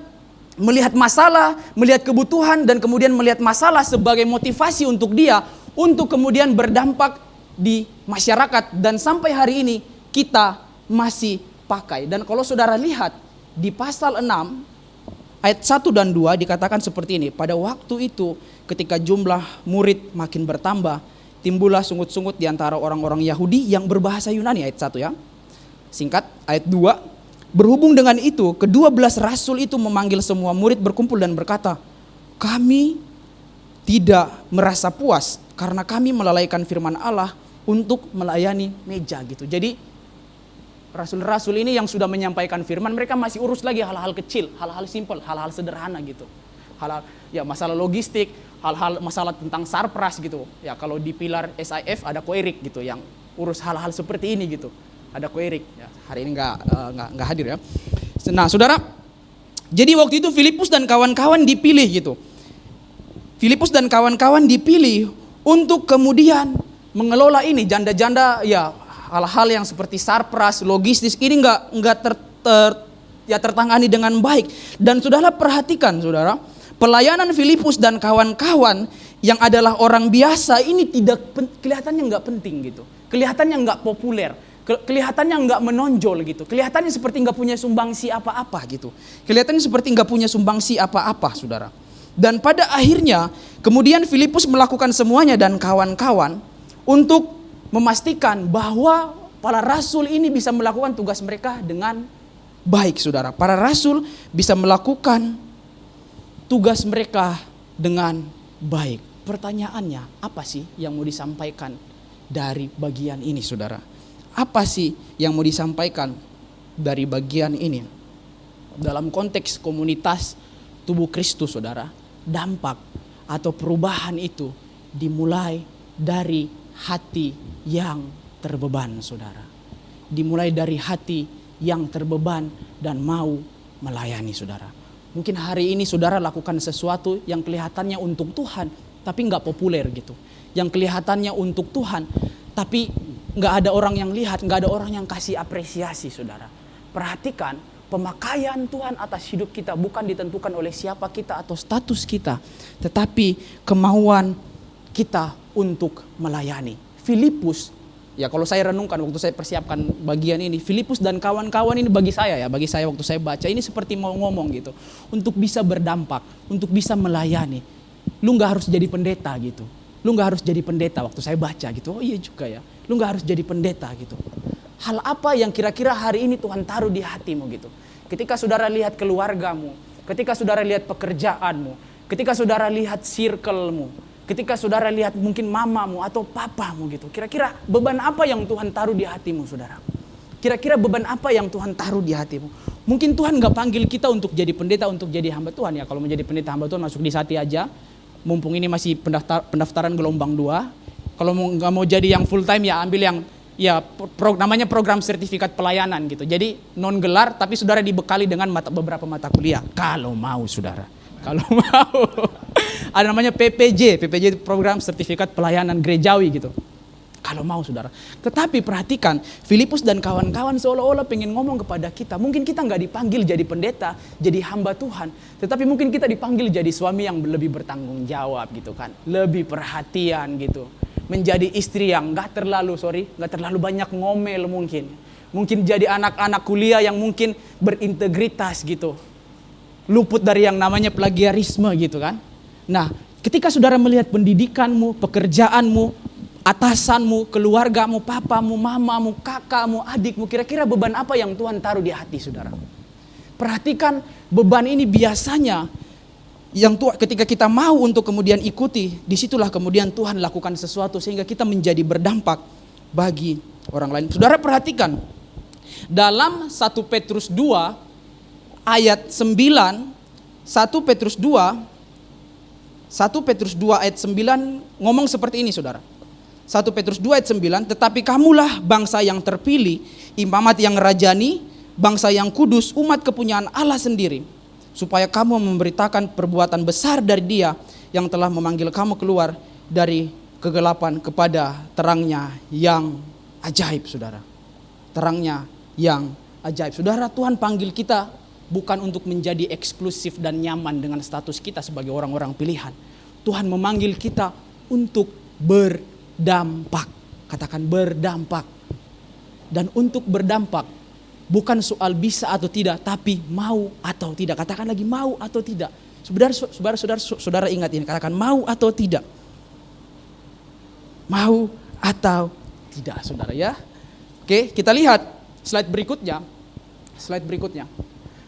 Speaker 3: melihat masalah, melihat kebutuhan, dan kemudian melihat masalah sebagai motivasi untuk dia, untuk kemudian berdampak di masyarakat. Dan sampai hari ini kita masih pakai. Dan kalau saudara lihat di pasal 6 ayat 1 dan 2 dikatakan seperti ini. Pada waktu itu ketika jumlah murid makin bertambah, timbullah sungut-sungut di antara orang-orang Yahudi yang berbahasa Yunani. Ayat 1 ya. Singkat ayat 2. berhubung dengan itu, ke-12 rasul itu memanggil semua murid berkumpul dan berkata, kami tidak merasa puas karena kami melalaikan firman Allah untuk melayani meja gitu. Jadi rasul-rasul ini yang sudah menyampaikan firman, mereka masih urus lagi hal-hal kecil, hal-hal simpel, hal-hal sederhana gitu. Hal-hal ya masalah logistik, hal-hal masalah tentang sarpras gitu. Ya kalau di pilar SIF ada Ko Erik gitu yang urus hal-hal seperti ini gitu. Ada Ko Erik. Ya, hari ini nggak hadir ya. Nah, saudara, jadi waktu itu Filipus dan kawan-kawan dipilih gitu. Filipus dan kawan-kawan dipilih untuk kemudian mengelola ini janda-janda ya hal-hal yang seperti sarpras, logistis ini nggak tertangani dengan baik. Dan saudara perhatikan saudara, pelayanan Filipus dan kawan-kawan yang adalah orang biasa ini kelihatannya nggak penting gitu, kelihatannya nggak populer, kelihatannya nggak menonjol gitu, kelihatannya seperti nggak punya sumbangsi apa-apa gitu, kelihatannya seperti nggak punya sumbangsi apa-apa saudara. Dan pada akhirnya kemudian Filipus melakukan semuanya dan kawan-kawan untuk memastikan bahwa para rasul ini bisa melakukan tugas mereka dengan baik saudara. Para rasul bisa melakukan tugas mereka dengan baik. Pertanyaannya, apa sih yang mau disampaikan dari bagian ini saudara? Apa sih yang mau disampaikan dari bagian ini? Dalam konteks komunitas tubuh Kristus saudara, dampak atau perubahan itu dimulai dari hati yang terbeban saudara. Dimulai dari hati yang terbeban dan mau melayani saudara. Mungkin hari ini saudara lakukan sesuatu yang kelihatannya untuk Tuhan tapi nggak populer gitu. Yang kelihatannya untuk Tuhan tapi nggak ada orang yang lihat, nggak ada orang yang kasih apresiasi saudara. Perhatikan, pemakaian Tuhan atas hidup kita bukan ditentukan oleh siapa kita atau status kita, tetapi kemauan kita untuk melayani. Filipus, ya kalau saya renungkan waktu saya persiapkan bagian ini, Filipus dan kawan-kawan ini bagi saya waktu saya baca ini seperti mau ngomong gitu, untuk bisa berdampak, untuk bisa melayani, lu nggak harus jadi pendeta gitu, lu nggak harus jadi pendeta. Waktu saya baca gitu, oh iya juga ya, lu nggak harus jadi pendeta gitu. Hal apa yang kira-kira hari ini Tuhan taruh di hatimu gitu? Ketika saudara lihat keluargamu, ketika saudara lihat pekerjaanmu, ketika saudara lihat circle-mu, ketika saudara lihat mungkin mamamu atau papamu gitu. Kira-kira beban apa yang Tuhan taruh di hatimu saudara? Kira-kira beban apa yang Tuhan taruh di hatimu? Mungkin Tuhan gak panggil kita untuk jadi pendeta, untuk jadi hamba Tuhan ya. Kalau menjadi pendeta hamba Tuhan masuk di Sati aja. Mumpung ini masih pendaftaran gelombang 2. Kalau gak mau jadi yang full time ya ambil yang namanya program sertifikat pelayanan gitu. Jadi non gelar tapi saudara dibekali dengan beberapa mata kuliah. Kalau mau saudara. Kalau mau. Ada namanya PPJ program sertifikat pelayanan gerejawi gitu. Kalau mau saudara. Tetapi perhatikan, Filipus dan kawan-kawan seolah-olah pengen ngomong kepada kita. Mungkin kita gak dipanggil jadi pendeta, jadi hamba Tuhan. Tetapi mungkin kita dipanggil jadi suami yang lebih bertanggung jawab gitu kan. Lebih perhatian gitu. Menjadi istri yang gak terlalu banyak ngomel mungkin. Mungkin jadi anak-anak kuliah yang mungkin berintegritas gitu. Luput dari yang namanya plagiarisme gitu kan. Nah, ketika saudara melihat pendidikanmu, pekerjaanmu, atasanmu, keluargamu, papamu, mamamu, kakakmu, adikmu, kira-kira beban apa yang Tuhan taruh di hati saudara? Perhatikan, beban ini biasanya yang ketika kita mau untuk kemudian ikuti, disitulah kemudian Tuhan lakukan sesuatu sehingga kita menjadi berdampak bagi orang lain. Saudara perhatikan, dalam 1 Petrus 2 ayat 9, 1 Petrus 2 ayat 9 ngomong seperti ini saudara. 1 Petrus 2 ayat 9, tetapi kamulah bangsa yang terpilih, imamat yang rajani, bangsa yang kudus, umat kepunyaan Allah sendiri, supaya kamu memberitakan perbuatan besar dari Dia yang telah memanggil kamu keluar dari kegelapan kepada terangnya yang ajaib saudara. Terangnya yang ajaib. Saudara, Tuhan panggil kita bukan untuk menjadi eksklusif dan nyaman dengan status kita sebagai orang-orang pilihan. Tuhan memanggil kita untuk berdampak. Katakan berdampak. Dan untuk berdampak bukan soal bisa atau tidak, tapi mau atau tidak. Katakan lagi mau atau tidak. Saudara ingat ini, katakan mau atau tidak. Mau atau tidak saudara ya. Oke, kita lihat slide berikutnya. 1 Slide berikutnya.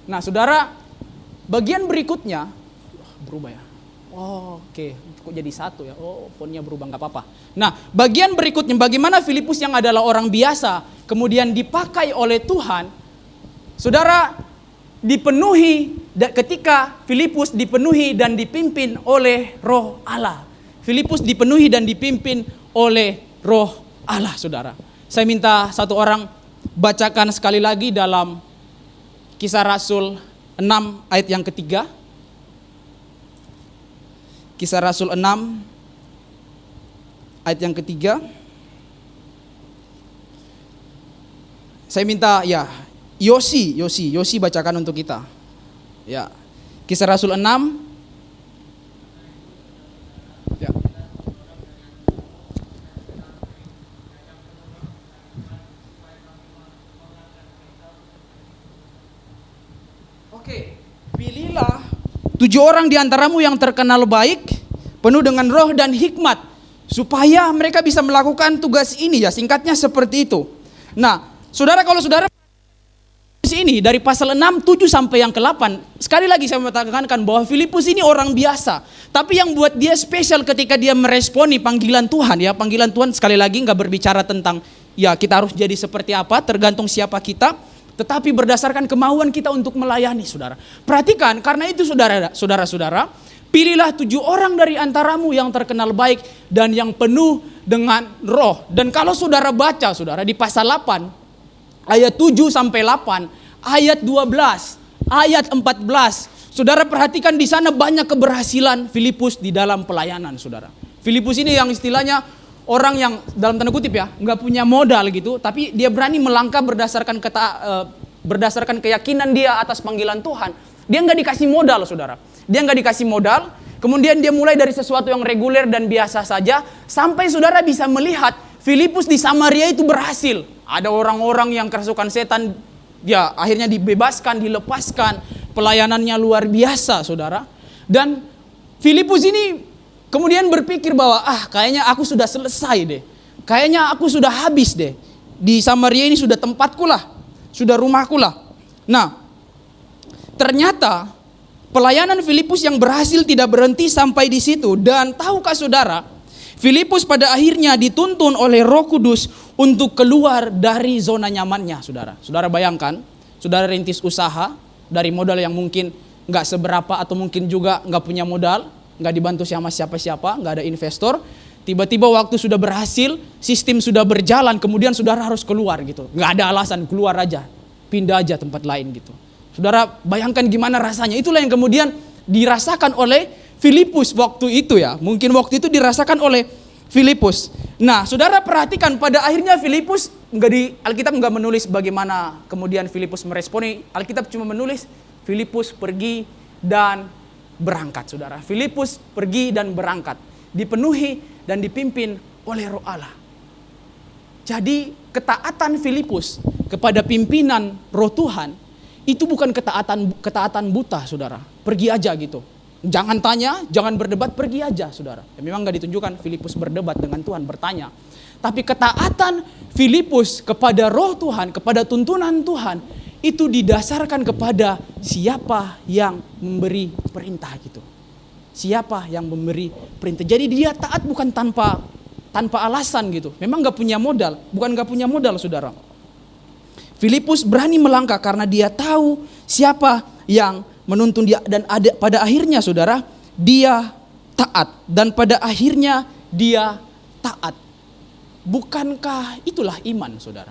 Speaker 3: Nah, saudara, bagian berikutnya berubah ya. Oh, oke. Kok jadi satu ya? Oh, fontnya berubah, nggak apa-apa. Nah, bagian berikutnya, bagaimana Filipus yang adalah orang biasa kemudian dipakai oleh Tuhan. Saudara, dipenuhi ketika Filipus dipenuhi dan dipimpin oleh Roh Allah. Filipus dipenuhi dan dipimpin oleh Roh Allah, saudara. Saya minta satu orang bacakan sekali lagi dalam Kisah Rasul 6 ayat yang ketiga. Kisah Rasul 6 ayat yang ketiga. Saya minta ya Yosi bacakan untuk kita. Ya. Kisah Rasul 6. Ya. Oke, pilihlah 7 orang di antaramu yang terkenal baik, penuh dengan roh dan hikmat, supaya mereka bisa melakukan tugas ini ya, singkatnya seperti itu. Nah, saudara, kalau saudara ini dari pasal 6, 7 sampai yang ke-8, sekali lagi saya mengatakan bahwa Filipus ini orang biasa, tapi yang buat dia spesial ketika dia meresponi panggilan Tuhan ya, panggilan Tuhan sekali lagi nggak berbicara tentang ya kita harus jadi seperti apa, tergantung siapa kita, tetapi berdasarkan kemauan kita untuk melayani, saudara. Perhatikan, karena itu saudara-saudara, pilihlah 7 orang dari antaramu yang terkenal baik dan yang penuh dengan roh. Dan kalau saudara baca, saudara, di pasal 8, ayat 7 sampai 8, ayat 12, ayat 14, saudara perhatikan di sana banyak keberhasilan Filipus di dalam pelayanan, saudara. Filipus ini yang istilahnya orang yang dalam tanda kutip ya, nggak punya modal gitu, tapi dia berani melangkah berdasarkan keyakinan dia atas panggilan Tuhan. Dia nggak dikasih modal, saudara. Dia nggak dikasih modal, kemudian dia mulai dari sesuatu yang reguler dan biasa saja, sampai saudara bisa melihat Filipus di Samaria itu berhasil. Ada orang-orang yang kerasukan setan, ya akhirnya dibebaskan, dilepaskan, pelayanannya luar biasa, saudara. Dan Filipus ini kemudian berpikir bahwa kayaknya aku sudah selesai deh, kayaknya aku sudah habis deh, di Samaria ini sudah tempatku lah, sudah rumahku lah. Nah, ternyata pelayanan Filipus yang berhasil tidak berhenti sampai di situ. Dan tahukah saudara, Filipus pada akhirnya dituntun oleh Roh Kudus untuk keluar dari zona nyamannya, saudara. Saudara bayangkan, saudara rintis usaha dari modal yang mungkin nggak seberapa atau mungkin juga nggak punya modal, nggak dibantu sama siapa-siapa, nggak ada investor. Tiba-tiba waktu sudah berhasil, sistem sudah berjalan, kemudian saudara harus keluar gitu. Nggak ada alasan, keluar aja, pindah aja tempat lain gitu. Saudara bayangkan gimana rasanya. Itulah yang kemudian dirasakan oleh Filipus waktu itu ya. Mungkin waktu itu dirasakan oleh Filipus. Nah, saudara perhatikan pada akhirnya Filipus Alkitab nggak menulis bagaimana kemudian Filipus meresponi. Alkitab cuma menulis Filipus pergi dan berangkat, saudara. Filipus pergi dan berangkat, dipenuhi dan dipimpin oleh Roh Allah. Jadi ketaatan Filipus kepada pimpinan Roh Tuhan itu bukan ketaatan buta, saudara. Pergi aja gitu. Jangan tanya, jangan berdebat, pergi aja, saudara. Ya, memang gak ditunjukkan Filipus berdebat dengan Tuhan, bertanya. Tapi ketaatan Filipus kepada Roh Tuhan, kepada tuntunan Tuhan, itu didasarkan kepada siapa yang memberi perintah gitu. Siapa yang memberi perintah. Jadi dia taat bukan tanpa alasan gitu. Memang gak punya modal, bukan gak punya modal, saudara. Filipus berani melangkah karena dia tahu siapa yang menuntun dia, dan pada akhirnya, saudara, dia taat, dan pada akhirnya dia taat. Bukankah itulah iman, saudara?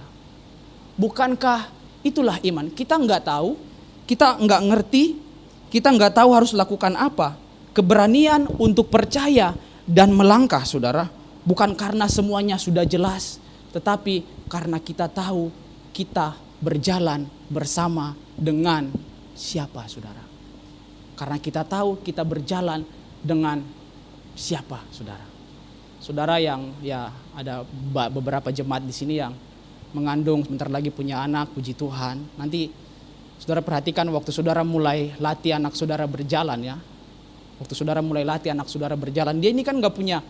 Speaker 3: Bukankah itulah iman? Kita nggak tahu, kita nggak ngerti, kita nggak tahu harus lakukan apa. Keberanian untuk percaya dan melangkah, saudara, bukan karena semuanya sudah jelas, tetapi karena kita tahu kita berjalan bersama dengan siapa, saudara? Karena kita tahu kita berjalan dengan siapa, saudara? Saudara yang ya ada beberapa jemaat di sini yang mengandung, sebentar lagi punya anak, puji Tuhan. Nanti saudara perhatikan waktu saudara mulai latih anak saudara berjalan ya. Waktu saudara mulai latih anak saudara berjalan, dia ini kan nggak punya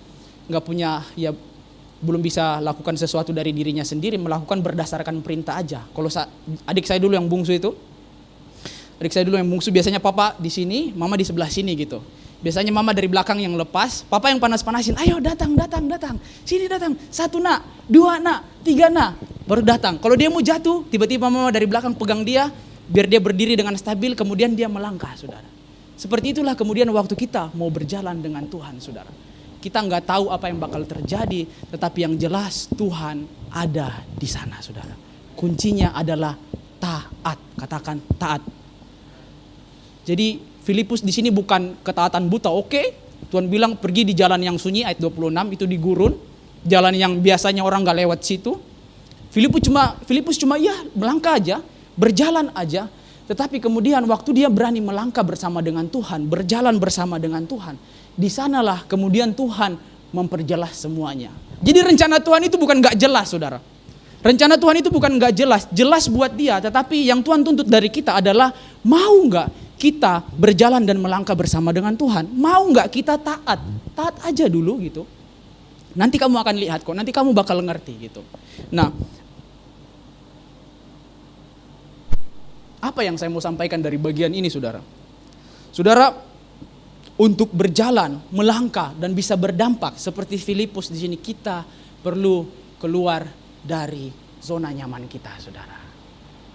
Speaker 3: ya belum bisa lakukan sesuatu dari dirinya sendiri, melakukan berdasarkan perintah aja. Kalau adik saya dulu yang bungsu itu, biasanya papa di sini, mama di sebelah sini gitu. Biasanya mama dari belakang yang lepas, papa yang panas-panasin, ayo datang, sini datang, 1 nak, 2 nak, 3 nak, baru datang. Kalau dia mau jatuh, tiba-tiba mama dari belakang pegang dia, biar dia berdiri dengan stabil, kemudian dia melangkah, saudara. Seperti itulah kemudian waktu kita mau berjalan dengan Tuhan, saudara. Kita nggak tahu apa yang bakal terjadi, tetapi yang jelas Tuhan ada di sana, saudara. Kuncinya adalah taat, katakan taat. Jadi Filipus di sini bukan ketaatan buta, oke? Tuhan bilang pergi di jalan yang sunyi, ayat 26 itu di gurun, jalan yang biasanya orang nggak lewat situ. Filipus cuma ya melangkah aja, berjalan aja. Tetapi kemudian waktu dia berani melangkah bersama dengan Tuhan, berjalan bersama dengan Tuhan, di sanalah kemudian Tuhan memperjelas semuanya. Jadi rencana Tuhan itu bukan gak jelas, saudara. Rencana Tuhan itu bukan gak jelas, jelas buat dia. Tetapi yang Tuhan tuntut dari kita adalah mau gak kita berjalan dan melangkah bersama dengan Tuhan. Mau gak kita taat, taat aja dulu gitu. Nanti kamu akan lihat kok, nanti kamu bakal ngerti gitu. Nah, apa yang saya mau sampaikan dari bagian ini, saudara? Saudara, untuk berjalan, melangkah, dan bisa berdampak seperti Filipus di sini, kita perlu keluar dari zona nyaman kita, saudara.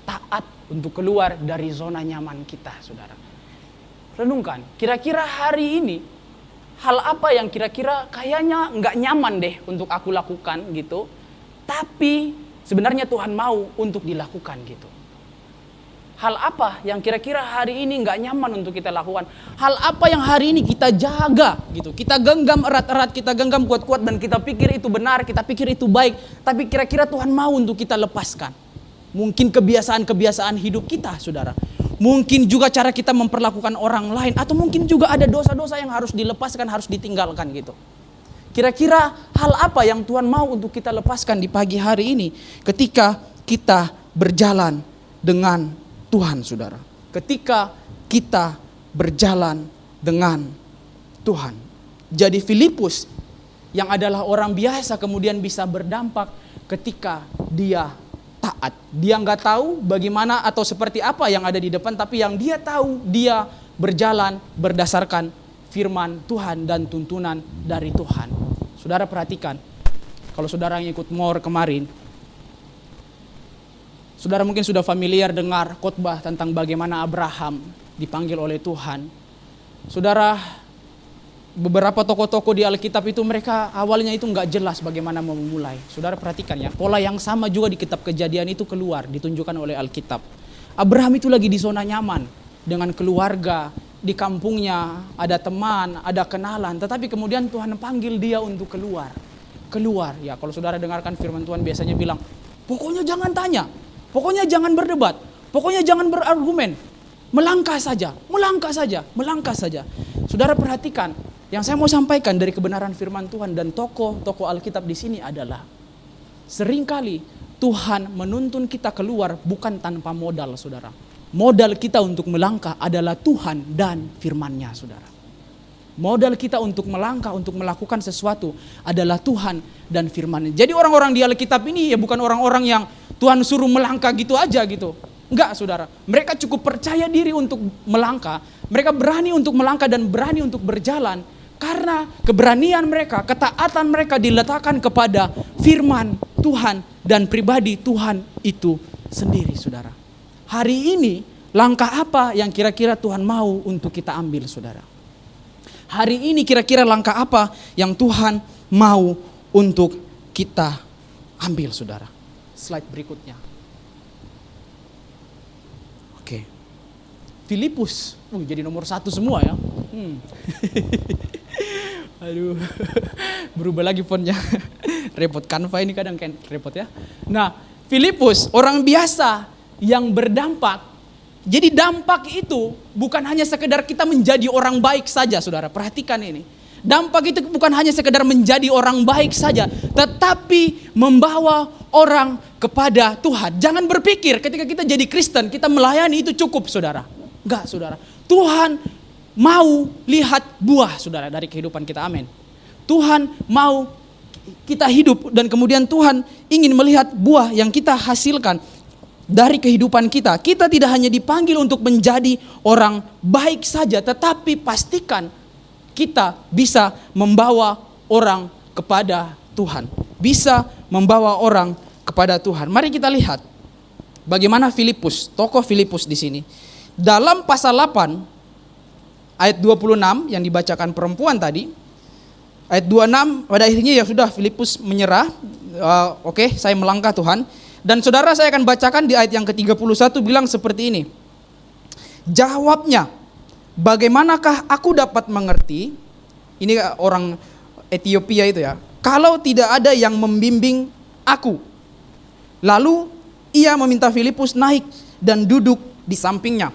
Speaker 3: Taat untuk keluar dari zona nyaman kita, saudara. Renungkan, kira-kira hari ini, hal apa yang kira-kira kayaknya nggak nyaman deh untuk aku lakukan gitu, tapi sebenarnya Tuhan mau untuk dilakukan gitu. Hal apa yang kira-kira hari ini nggak nyaman untuk kita lakukan? Hal apa yang hari ini kita jaga gitu? Kita genggam erat-erat, kita genggam kuat-kuat dan kita pikir itu benar, kita pikir itu baik. Tapi kira-kira Tuhan mau untuk kita lepaskan. Mungkin kebiasaan-kebiasaan hidup kita, saudara. Mungkin juga cara kita memperlakukan orang lain. Atau mungkin juga ada dosa-dosa yang harus dilepaskan, harus ditinggalkan gitu. Kira-kira hal apa yang Tuhan mau untuk kita lepaskan di pagi hari ini ketika kita berjalan dengan Tuhan, saudara. Ketika kita berjalan dengan Tuhan. Jadi Filipus yang adalah orang biasa kemudian bisa berdampak ketika dia taat. Dia nggak tahu bagaimana atau seperti apa yang ada di depan, tapi yang dia tahu dia berjalan berdasarkan firman Tuhan dan tuntunan dari Tuhan. Saudara perhatikan, kalau saudara yang ikut MOR kemarin, saudara mungkin sudah familiar dengar khotbah tentang bagaimana Abraham dipanggil oleh Tuhan. Saudara, beberapa tokoh-tokoh di Alkitab itu mereka awalnya itu nggak jelas bagaimana mau memulai. Saudara perhatikan ya, pola yang sama juga di kitab Kejadian itu keluar, ditunjukkan oleh Alkitab. Abraham itu lagi di zona nyaman dengan keluarga, di kampungnya ada teman, ada kenalan. Tetapi kemudian Tuhan panggil dia untuk keluar. Keluar, ya kalau saudara dengarkan firman Tuhan biasanya bilang, pokoknya jangan tanya. Pokoknya jangan berdebat, pokoknya jangan berargumen. Melangkah saja, melangkah saja, melangkah saja. Saudara perhatikan, yang saya mau sampaikan dari kebenaran firman Tuhan dan tokoh-tokoh Alkitab di sini adalah seringkali Tuhan menuntun kita keluar bukan tanpa modal, saudara. Modal kita untuk melangkah adalah Tuhan dan firman-Nya, saudara. Modal kita untuk melangkah, untuk melakukan sesuatu adalah Tuhan dan firman-Nya. Jadi orang-orang di Alkitab ini ya bukan orang-orang yang Tuhan suruh melangkah gitu aja gitu. Enggak, saudara. Mereka cukup percaya diri untuk melangkah. Mereka berani untuk melangkah dan berani untuk berjalan. Karena keberanian mereka, ketaatan mereka diletakkan kepada firman Tuhan dan pribadi Tuhan itu sendiri, saudara. Hari ini, langkah apa yang kira-kira Tuhan mau untuk kita ambil, saudara? Hari ini kira-kira langkah apa yang Tuhan mau untuk kita ambil, saudara? Slide berikutnya. Oke. Filipus. Jadi nomor 1 semua ya. Aduh. Berubah lagi fontnya. Repot, Canva ini kadang kan repot ya. Nah, Filipus orang biasa yang berdampak. Jadi dampak itu bukan hanya sekedar kita menjadi orang baik saja, saudara. Perhatikan ini. Dampak itu bukan hanya sekedar menjadi orang baik saja, tetapi membawa orang kepada Tuhan. Jangan berpikir ketika kita jadi Kristen, kita melayani itu cukup, saudara. Enggak, saudara. Tuhan mau lihat buah, saudara, dari kehidupan kita. Amin. Tuhan mau kita hidup dan kemudian Tuhan ingin melihat buah yang kita hasilkan dari kehidupan kita. Kita tidak hanya dipanggil untuk menjadi orang baik saja, tetapi pastikan kita bisa membawa orang kepada Tuhan. Bisa membawa orang kepada Tuhan. Mari kita lihat bagaimana Filipus, tokoh Filipus di sini. Dalam pasal 8 ayat 26 yang dibacakan perempuan tadi, ayat 26 pada akhirnya ya sudah Filipus menyerah. Oke, saya melangkah Tuhan. Dan saudara, saya akan bacakan di ayat yang ke-31 bilang seperti ini. Jawabnya, bagaimanakah aku dapat mengerti? Ini orang Ethiopia itu ya. Kalau tidak ada yang membimbing aku. Lalu ia meminta Filipus naik dan duduk di sampingnya.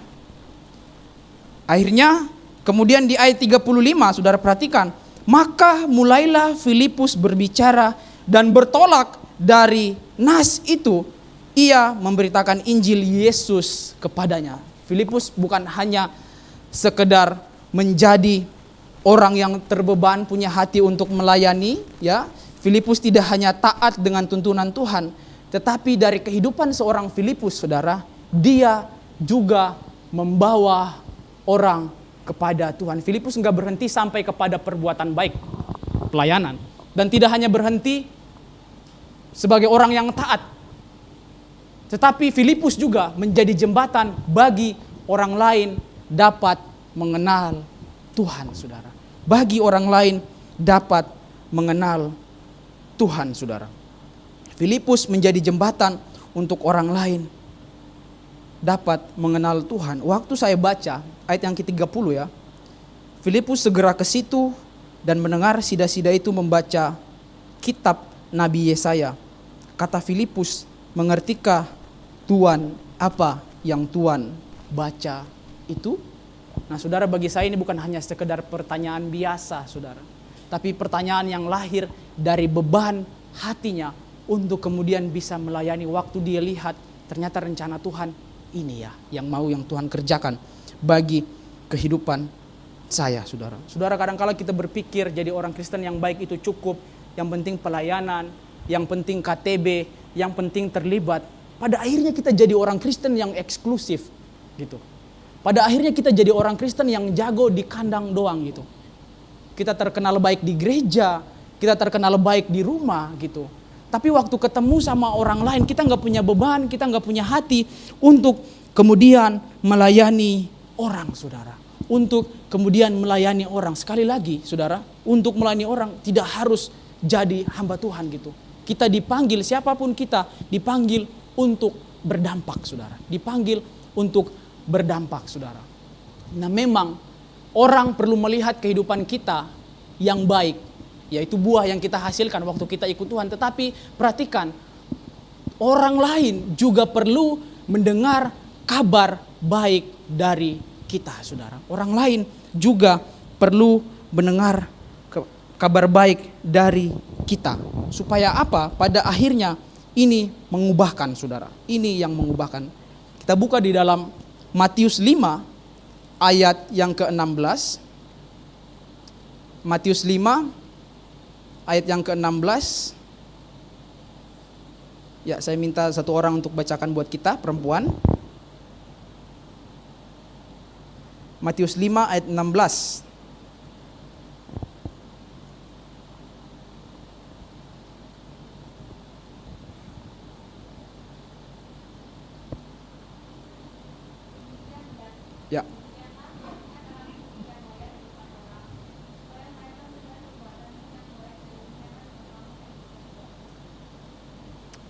Speaker 3: Akhirnya kemudian di ayat 35 saudara perhatikan. Maka mulailah Filipus berbicara dan bertolak dari nas itu. Ia memberitakan Injil Yesus kepadanya. Filipus bukan hanya sekedar menjadi orang yang terbeban, punya hati untuk melayani, ya. Filipus tidak hanya taat dengan tuntunan Tuhan, tetapi dari kehidupan seorang Filipus, saudara, dia juga membawa orang kepada Tuhan. Filipus enggak berhenti sampai kepada perbuatan baik, pelayanan, dan tidak hanya berhenti sebagai orang yang taat, tetapi Filipus juga menjadi jembatan bagi orang lain dapat mengenal Tuhan, saudara. Bagi orang lain dapat mengenal Tuhan, saudara. Filipus menjadi jembatan untuk orang lain dapat mengenal Tuhan. Waktu saya baca ayat yang ke-30 ya, Filipus segera ke situ dan mendengar sida-sida itu membaca kitab Nabi Yesaya. Kata Filipus, mengertikah Tuhan apa yang Tuhan baca itu? Nah saudara, bagi saya ini bukan hanya sekedar pertanyaan biasa, saudara. Tapi pertanyaan yang lahir dari beban hatinya untuk kemudian bisa melayani. Waktu dia lihat ternyata rencana Tuhan ini ya yang mau yang Tuhan kerjakan bagi kehidupan saya, saudara. Saudara, kadang-kala kita berpikir jadi orang Kristen yang baik itu cukup, yang penting pelayanan, yang penting KTB, yang penting terlibat. Pada akhirnya kita jadi orang Kristen yang eksklusif gitu. Pada akhirnya kita jadi orang Kristen yang jago di kandang doang gitu. Kita terkenal baik di gereja, kita terkenal baik di rumah gitu. Tapi waktu ketemu sama orang lain, kita nggak punya beban, kita nggak punya hati untuk kemudian melayani orang, saudara. Untuk kemudian melayani orang. Sekali lagi, saudara, untuk melayani orang tidak harus jadi hamba Tuhan gitu. Kita dipanggil, siapapun kita, dipanggil untuk berdampak, saudara. Dipanggil untuk berdampak, saudara. Nah memang orang perlu melihat kehidupan kita yang baik, yaitu buah yang kita hasilkan waktu kita ikut Tuhan. Tetapi perhatikan, orang lain juga perlu mendengar kabar baik dari kita, saudara. Orang lain juga perlu mendengar kabar baik dari kita. Supaya apa? Pada akhirnya ini mengubahkan, saudara. Ini yang mengubahkan. Kita buka di dalam Matius 5 ayat yang ke-16. Matius 5 ayat yang ke-16. Ya, saya minta satu orang untuk bacakan buat kita, perempuan. Matius 5 ayat 16. Ya.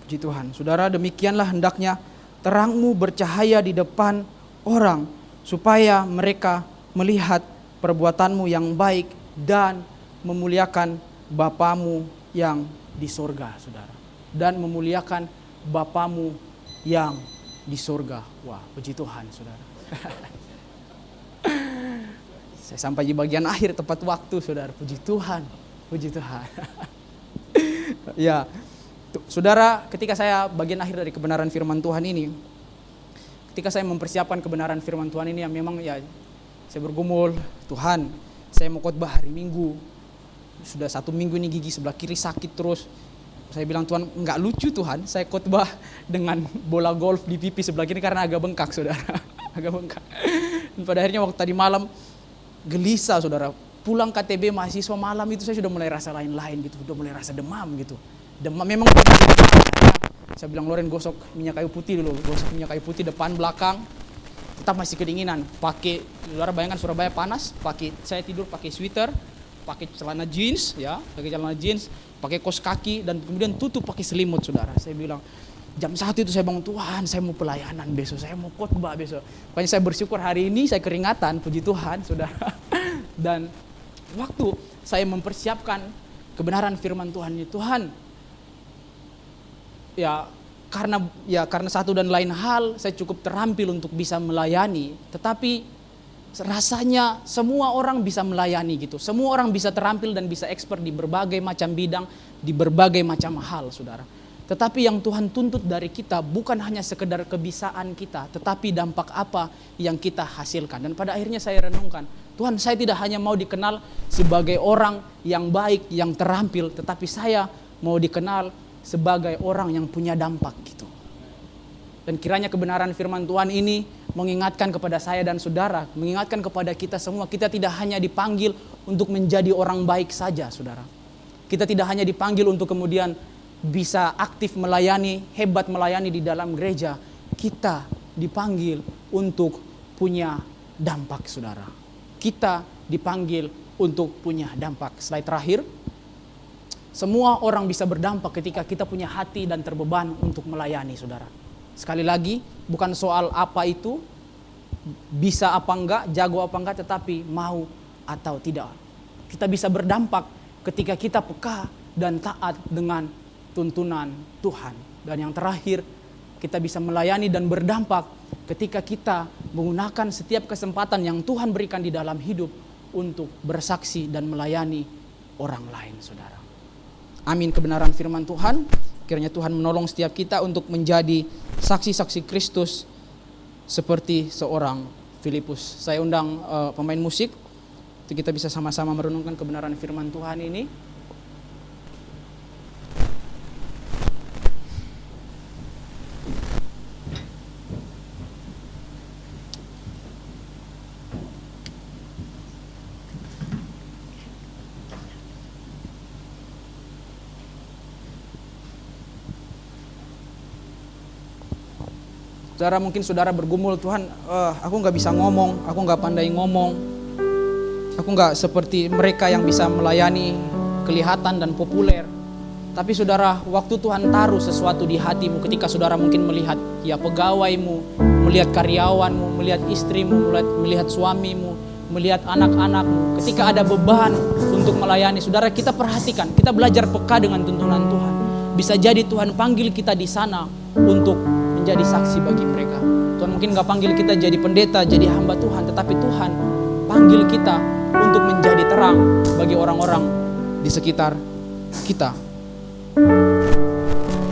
Speaker 3: Puji Tuhan. Saudara, demikianlah hendaknya terangmu bercahaya di depan orang, supaya mereka melihat perbuatanmu yang baik dan memuliakan Bapamu yang di sorga, saudara. Dan memuliakan Bapamu yang di sorga. Wah, puji Tuhan, saudara. Saya sampai di bagian akhir tepat waktu, saudara. Puji Tuhan, puji Tuhan. Ya, saudara, ketika saya bagian akhir dari kebenaran firman Tuhan ini, ketika saya mempersiapkan kebenaran firman Tuhan ini, ya memang ya saya bergumul, Tuhan, saya mau khotbah hari Minggu. sudah 1 minggu ini gigi sebelah kiri sakit terus. Saya bilang, Tuhan, nggak lucu Tuhan, saya khotbah dengan bola golf di pipi sebelah kiri karena agak bengkak, saudara. Agak bengkak. Dan pada akhirnya waktu tadi malam, gelisah, saudara. Pulang KTB mahasiswa malam itu saya sudah mulai rasa lain-lain gitu, sudah mulai rasa demam gitu. Demam memang demam. Saya bilang, Loren, gosok minyak kayu putih dulu, gosok minyak kayu putih depan belakang. Tetap masih kedinginan. Pakai, saudara bayangkan Surabaya panas, saya tidur pakai sweater, pakai celana jeans, pakai kaos kaki, dan kemudian tutup pakai selimut, saudara. Saya bilang, jam 1 itu saya bangun, Tuhan, saya mau pelayanan besok, saya mau khotbah besok. Makanya saya bersyukur hari ini saya keringatan, puji Tuhan, saudara. Dan waktu saya mempersiapkan kebenaran firman Tuhan ini, Tuhan, karena satu dan lain hal saya cukup terampil untuk bisa melayani, tetapi rasanya semua orang bisa melayani gitu. Semua orang bisa terampil dan bisa expert di berbagai macam bidang, di berbagai macam hal, saudara. Tetapi yang Tuhan tuntut dari kita bukan hanya sekedar kebisaan kita, tetapi dampak apa yang kita hasilkan. Dan pada akhirnya saya renungkan, Tuhan, saya tidak hanya mau dikenal sebagai orang yang baik, yang terampil, tetapi saya mau dikenal sebagai orang yang punya dampak gitu. Dan kiranya kebenaran firman Tuhan ini mengingatkan kepada saya dan saudara, mengingatkan kepada kita semua, kita tidak hanya dipanggil untuk menjadi orang baik saja, saudara. Kita tidak hanya dipanggil untuk kemudian bisa aktif melayani, hebat melayani di dalam gereja. Kita dipanggil untuk punya dampak, saudara. Kita dipanggil untuk punya dampak. Slide terakhir. Semua orang bisa berdampak ketika kita punya hati dan terbeban untuk melayani, saudara. Sekali lagi, bukan soal apa itu, bisa apa enggak, jago apa enggak, tetapi mau atau tidak. Kita bisa berdampak ketika kita peka dan taat dengan tuntunan Tuhan. Dan yang terakhir, kita bisa melayani dan berdampak ketika kita menggunakan setiap kesempatan yang Tuhan berikan di dalam hidup untuk bersaksi dan melayani orang lain, saudara. Amin kebenaran firman Tuhan. Kiranya Tuhan menolong setiap kita untuk menjadi saksi-saksi Kristus seperti seorang Filipus. Saya undang pemain musik untuk kita bisa sama-sama merenungkan kebenaran firman Tuhan ini. Saudara, mungkin saudara bergumul, Tuhan, aku gak bisa ngomong, aku gak pandai ngomong, aku gak seperti mereka yang bisa melayani, kelihatan dan populer. Tapi saudara, waktu Tuhan taruh sesuatu di hatimu, ketika saudara mungkin melihat ya pegawaimu, melihat karyawanmu, melihat istrimu, melihat suamimu, melihat anak-anakmu, ketika ada beban untuk melayani, saudara, kita perhatikan, kita belajar peka dengan tuntunan Tuhan. Bisa jadi Tuhan panggil kita di sana untuk menjadi saksi bagi mereka. Tuhan mungkin gak panggil kita jadi pendeta, jadi hamba Tuhan, tetapi Tuhan panggil kita untuk menjadi terang bagi orang-orang di sekitar kita.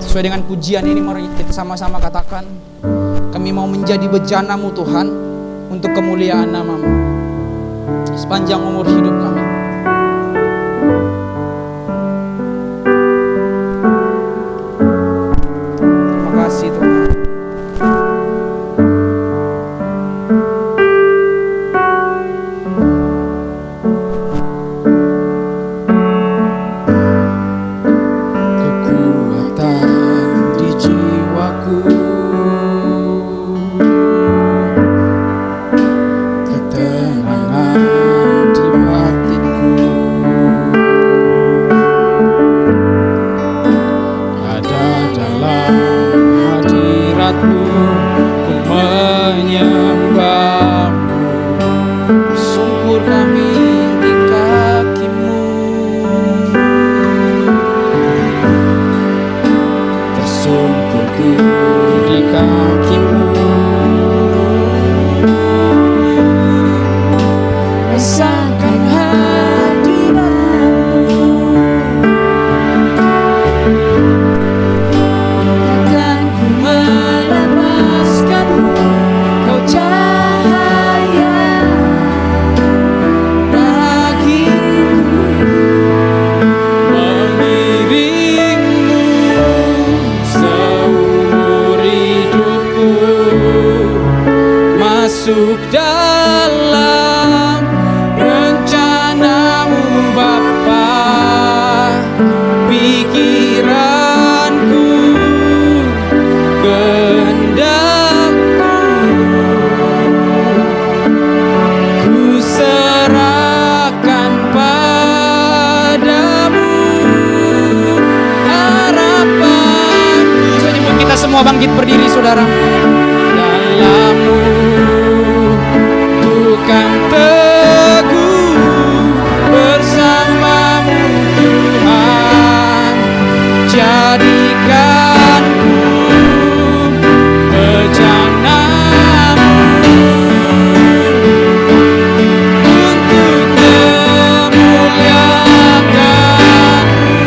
Speaker 3: Sesuai dengan pujian ini, mari kita sama-sama katakan, kami mau menjadi bejana-Mu Tuhan, untuk kemuliaan nama-Mu sepanjang umur hidup kami. Terima kasih Tuhan. Ketenangan di hati masuk dalam rencanamu Bapa. Pikiranku, kehendakku, ku serahkan padamu. Harapanku. Saya jemput kita semua bangkit berdiri, saudara. Dalam-Mu bukan teguh, bersama-Mu Tuhan. Jadikanku bejana-Mu untuk memuliakan-Mu.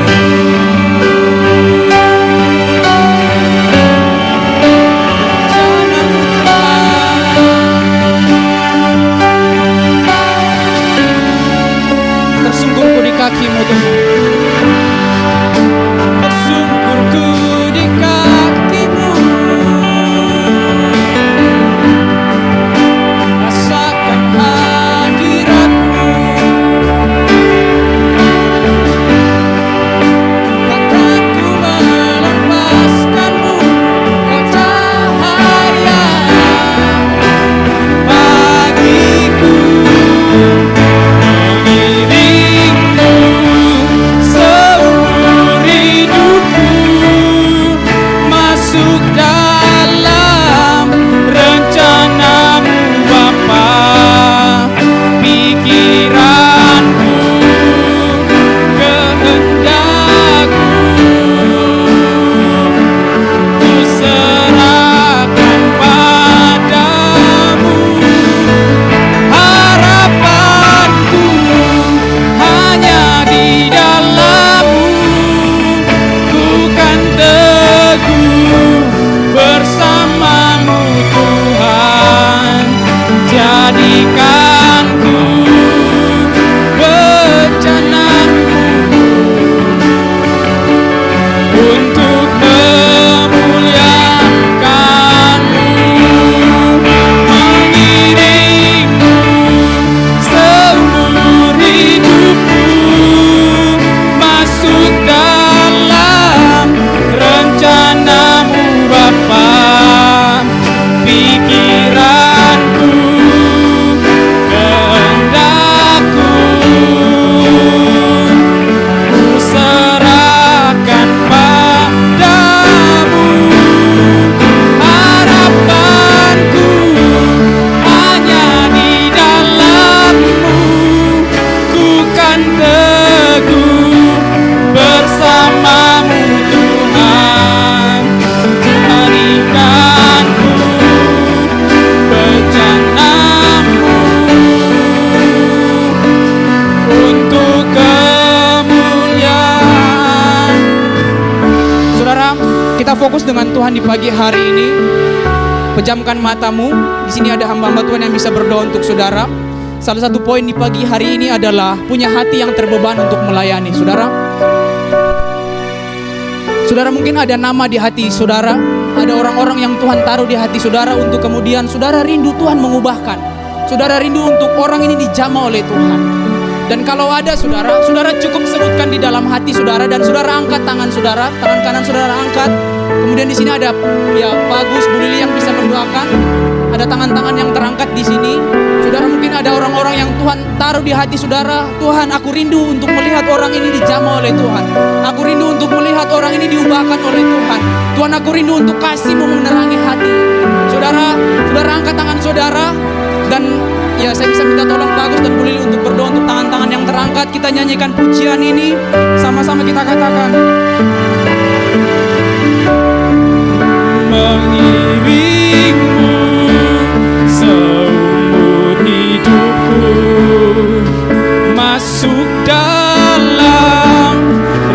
Speaker 3: Tersungkurku di kaki-Mu Tuhan. Tersungkurku di kaki-Mu. Rasakan hadirat-Mu. Takkan ku melepaskan-Mu, Kau cahaya bagiku. Mengiring-Mu seumur hidupku, masuk dalam rencana-Mu Bapa. Pikiranku, kehendakku, ku serahkan padamu. Harapanku hanya di dalam-Mu, ku kan teguh bersama-Mu Tuhan. Jadikanku bejana-Mu untuk memuliakan-Mu. Mengiring-Mu seumur hidupku, masuk dalam rencana-Mu Bapa. Pikiranku, kehendakku, ku serahkan padamu. Harapanku hanya di dalam-Mu, ku kan teguh bersama-Mu Tuhan. Jadikanku bejana-Mu untuk kemuliaan. Saudara, kita fokus dengan Tuhan di pagi hari ini. Pejamkan matamu. Di sini ada hamba-hamba Tuhan yang bisa berdoa untuk saudara. Salah satu poin di pagi hari ini adalah punya hati yang terbeban untuk melayani. Saudara mungkin ada nama di hati saudara, ada orang-orang yang Tuhan taruh di hati saudara untuk kemudian saudara rindu Tuhan mengubahkan. Saudara rindu untuk orang ini dijamah oleh Tuhan. Dan kalau ada saudara cukup sebutkan di dalam hati saudara dan saudara angkat tangan saudara, tangan kanan saudara angkat. Kemudian di sini ada Pak Agus, Bu Lili yang bisa mendoakan. Ada tangan-tangan yang terangkat di sini. Saudara mungkin ada orang-orang yang Tuhan taruh di hati saudara. Tuhan, aku rindu untuk melihat orang ini dijamah oleh Tuhan. Aku rindu untuk melihat orang ini diubahkan oleh Tuhan. Tuhan, aku rindu untuk kasih-Mu menerangi hati. Saudara angkat tangan saudara. Dan ya saya bisa minta tolong Pak Agus dan Bu Lili untuk berdoa untuk tangan-tangan yang terangkat. Kita nyanyikan pujian ini. Sama-sama kita katakan. Mengiring-Mu seumur hidupku, masuk dalam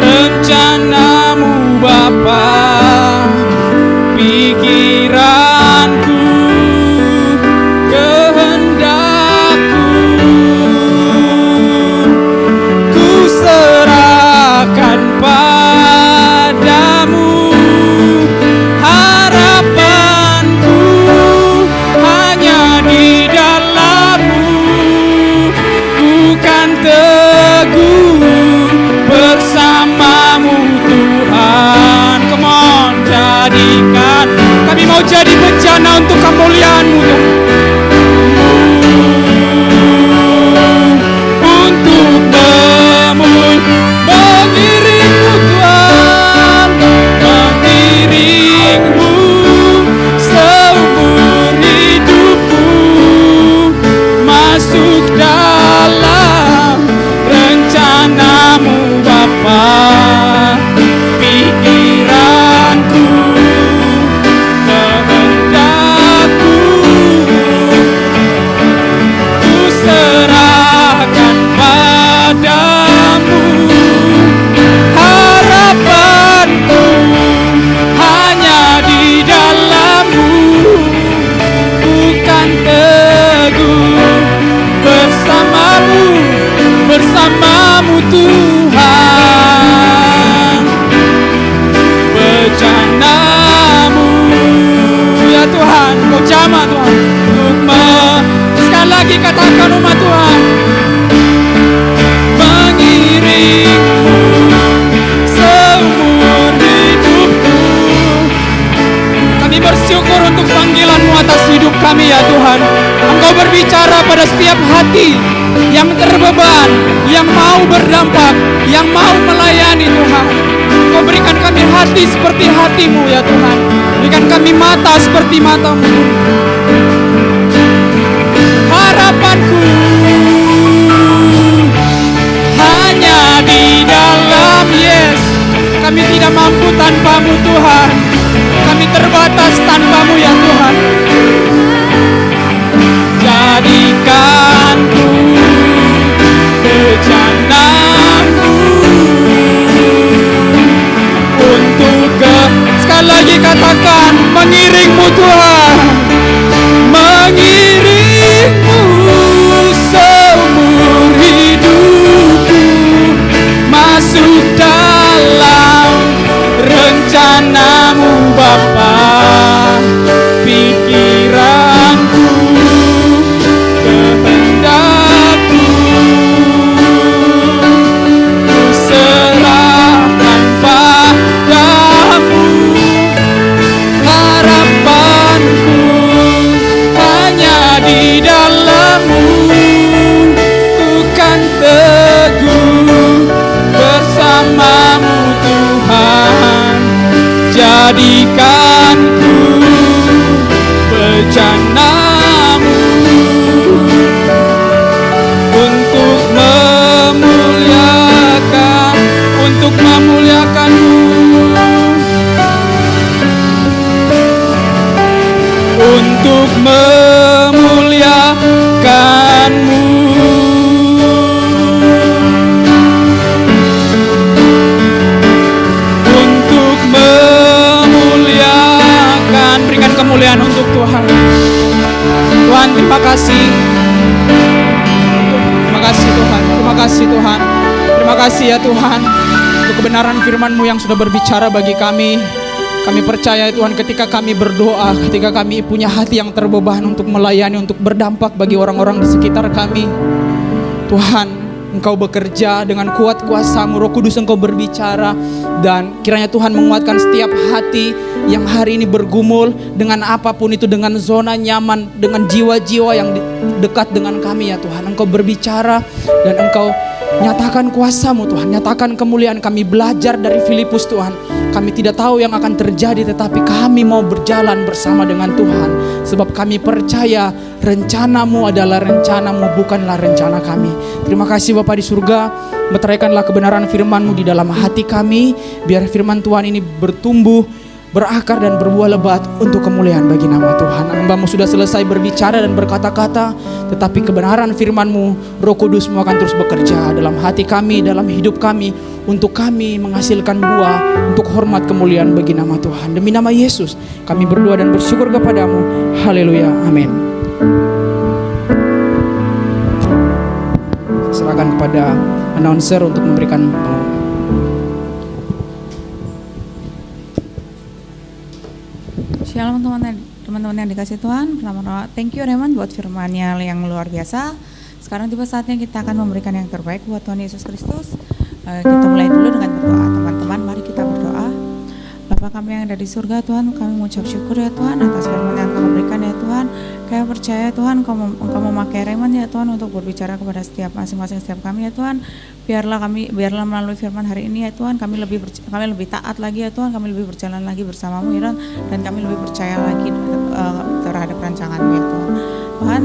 Speaker 3: rencana-Mu Bapa. Pikiranku, kehendakku, ku serahkan padamu. mau jadi bencana untuk kemuliaan-Mu Tuhan. Untuk mengiring-Mu Tuhan, mengiring-Mu seumur hidupku, masuk dalam rencana-Mu Bapa. Pikiranku, kehendakku, ku serahkan padamu. Harapanku hanya di dalam-Mu, bukan teguh bersama-Mu Tuhan. Bencana-Mu ya Tuhan, Kau jamah Tuhan untuk sekali lagi katakan umat Tuhan, mengiring-Mu seumur hidupku. Kami bersyukur untuk panggilan-Mu atas hidup kami ya Tuhan. Engkau berbicara pada setiap hati yang terbeban, yang mau berdampak, yang mau melayani Tuhan. Kau berikan kami hati seperti hati-Mu ya Tuhan. Berikan kami mata seperti mata-Mu. Harapanku hanya di dalam Yesus. Kami tidak mampu tanpa-Mu Tuhan. Kami terbatas tanpa-Mu ya Tuhan. Jadikanku bencana-Mu untuk sekali lagi katakan, mengiring-Mu Tuhan, mengiring-Mu seumur hidupku, masuk dalam rencana-Mu Bapa. Pikiranku, kehendakku, ku serahkan padamu. Harapanku hanya di dalam-Mu, bukan teguh bersama-Mu Tuhan. Jadikanku bencana-Mu untuk memuliakan-Mu, untuk memuliakan-Mu. Untuk memuliakan, berikan kemuliaan untuk Tuhan. Tuhan, terima kasih. Terima kasih Tuhan. Terima kasih Tuhan. Terima kasih ya Tuhan untuk kebenaran firman-Mu yang sudah berbicara bagi kami. Kami percaya Tuhan, ketika kami berdoa, ketika kami punya hati yang terbeban untuk melayani, untuk berdampak bagi orang-orang di sekitar kami, Tuhan, Engkau bekerja dengan kuat kuasa-Mu, Roh Kudus Engkau berbicara, dan kiranya Tuhan menguatkan setiap hati yang hari ini bergumul dengan apapun itu, dengan zona nyaman, dengan jiwa-jiwa yang dekat dengan kami ya Tuhan. Engkau berbicara dan Engkau nyatakan kuasa-Mu Tuhan, nyatakan kemuliaan. Kami belajar dari Filipus Tuhan. Kami tidak tahu yang akan terjadi, tetapi kami mau berjalan bersama dengan Tuhan. Sebab kami percaya rencana-Mu adalah rencana-Mu, bukanlah rencana kami. Terima kasih Bapa di surga. Meteraikanlah kebenaran firman-Mu di dalam hati kami. Biar firman Tuhan ini bertumbuh, berakar dan berbuah lebat untuk kemuliaan bagi nama Tuhan. Hamba-Mu sudah selesai berbicara dan berkata-kata, tetapi kebenaran firman-Mu, Roh Kudus-Mu akan terus bekerja dalam hati kami, dalam hidup kami, untuk kami menghasilkan buah untuk hormat kemuliaan bagi nama Tuhan. Demi nama Yesus kami berdoa dan bersyukur kepadamu. Haleluya, amin. Serahkan kepada announcer untuk memberikan pengumuman.
Speaker 4: Shalom teman-teman yang dikasih Tuhan. Pertama-tama thank you Raymond buat firman-Nya yang luar biasa. Sekarang tiba saatnya kita akan memberikan yang terbaik buat Tuhan Yesus Kristus. Kita mulai dulu dengan berdoa. Teman-teman, mari kita berdoa. Bapa Bapa kami yang ada di surga Tuhan, kami mengucap syukur ya Tuhan atas firman yang Kau berikan ya Tuhan. Kami percaya Tuhan Engkau memakai Raymond ya Tuhan untuk berbicara kepada setiap masing-masing setiap kami ya Tuhan. Biarlah melalui firman hari ini ya Tuhan kami lebih taat lagi ya Tuhan, kami lebih berjalan lagi bersama-Mu ya Tuhan, dan kami lebih percaya lagi terhadap rancangan-Mu ya Tuhan. Tuhan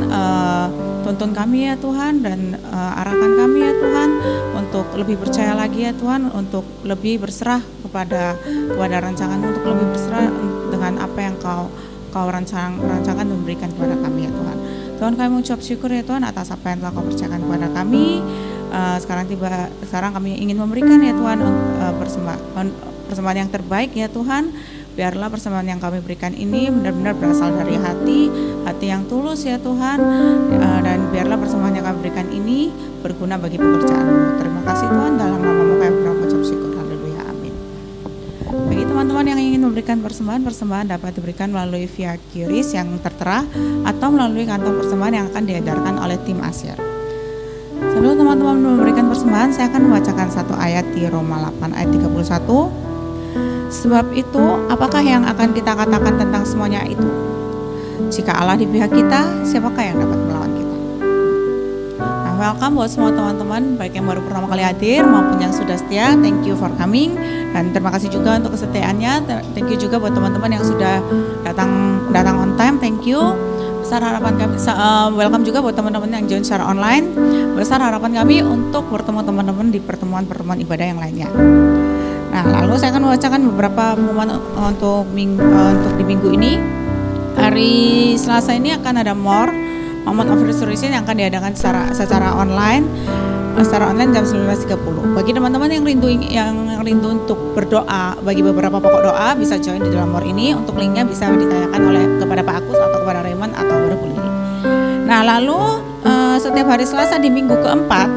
Speaker 4: tuntun kami ya Tuhan dan arahkan kami ya Tuhan untuk lebih percaya lagi ya Tuhan, untuk lebih berserah kepada rancangan-Mu, untuk lebih berserah dengan apa yang Kau rancangkan dan berikan kepada kami ya Tuhan. Tuhan kami mengucap syukur ya Tuhan atas apa yang telah Kau percayakan kepada kami. Sekarang kami ingin memberikan ya Tuhan persembahan yang terbaik ya Tuhan. Biarlah persembahan yang kami berikan ini benar-benar berasal dari hati yang tulus ya Tuhan, dan biarlah persembahan yang kami berikan ini berguna bagi pekerjaan-Mu. Terima kasih Tuhan, dalam nama-Mu kami mengucap syukur. Haleluya, amin. Bagi teman-teman yang ingin memberikan persembahan dapat diberikan melalui via QRIS yang tertera atau melalui kantong persembahan yang akan diedarkan oleh tim Asyir. Sebelum teman-teman memberikan persembahan, saya akan membacakan satu ayat di Roma 8 ayat 31. Sebab itu, apakah yang akan kita katakan tentang semuanya itu? Jika Allah di pihak kita, siapakah yang dapat melawan kita? Nah, welcome buat semua teman-teman, baik yang baru pertama kali hadir maupun yang sudah setia. Thank you for coming, dan terima kasih juga untuk kesetiaannya. Thank you juga buat teman-teman yang sudah datang on time. Thank you. Besar harapan kami, welcome juga buat teman-teman yang join secara online. Besar harapan kami untuk bertemu teman-teman di pertemuan-pertemuan ibadah yang lainnya. Nah, lalu saya akan membacakan beberapa pengumuman untuk di minggu ini. Hari Selasa ini akan ada Moment of Restoration yang akan diadakan secara online jam 19.30. Bagi teman-teman yang rindu untuk berdoa bagi beberapa pokok doa, bisa join di dalam ini. Untuk linknya bisa ditanyakan kepada Pak Agus atau kepada Raymond atau kepada Bu Lili. Nah, lalu setiap hari Selasa di minggu keempat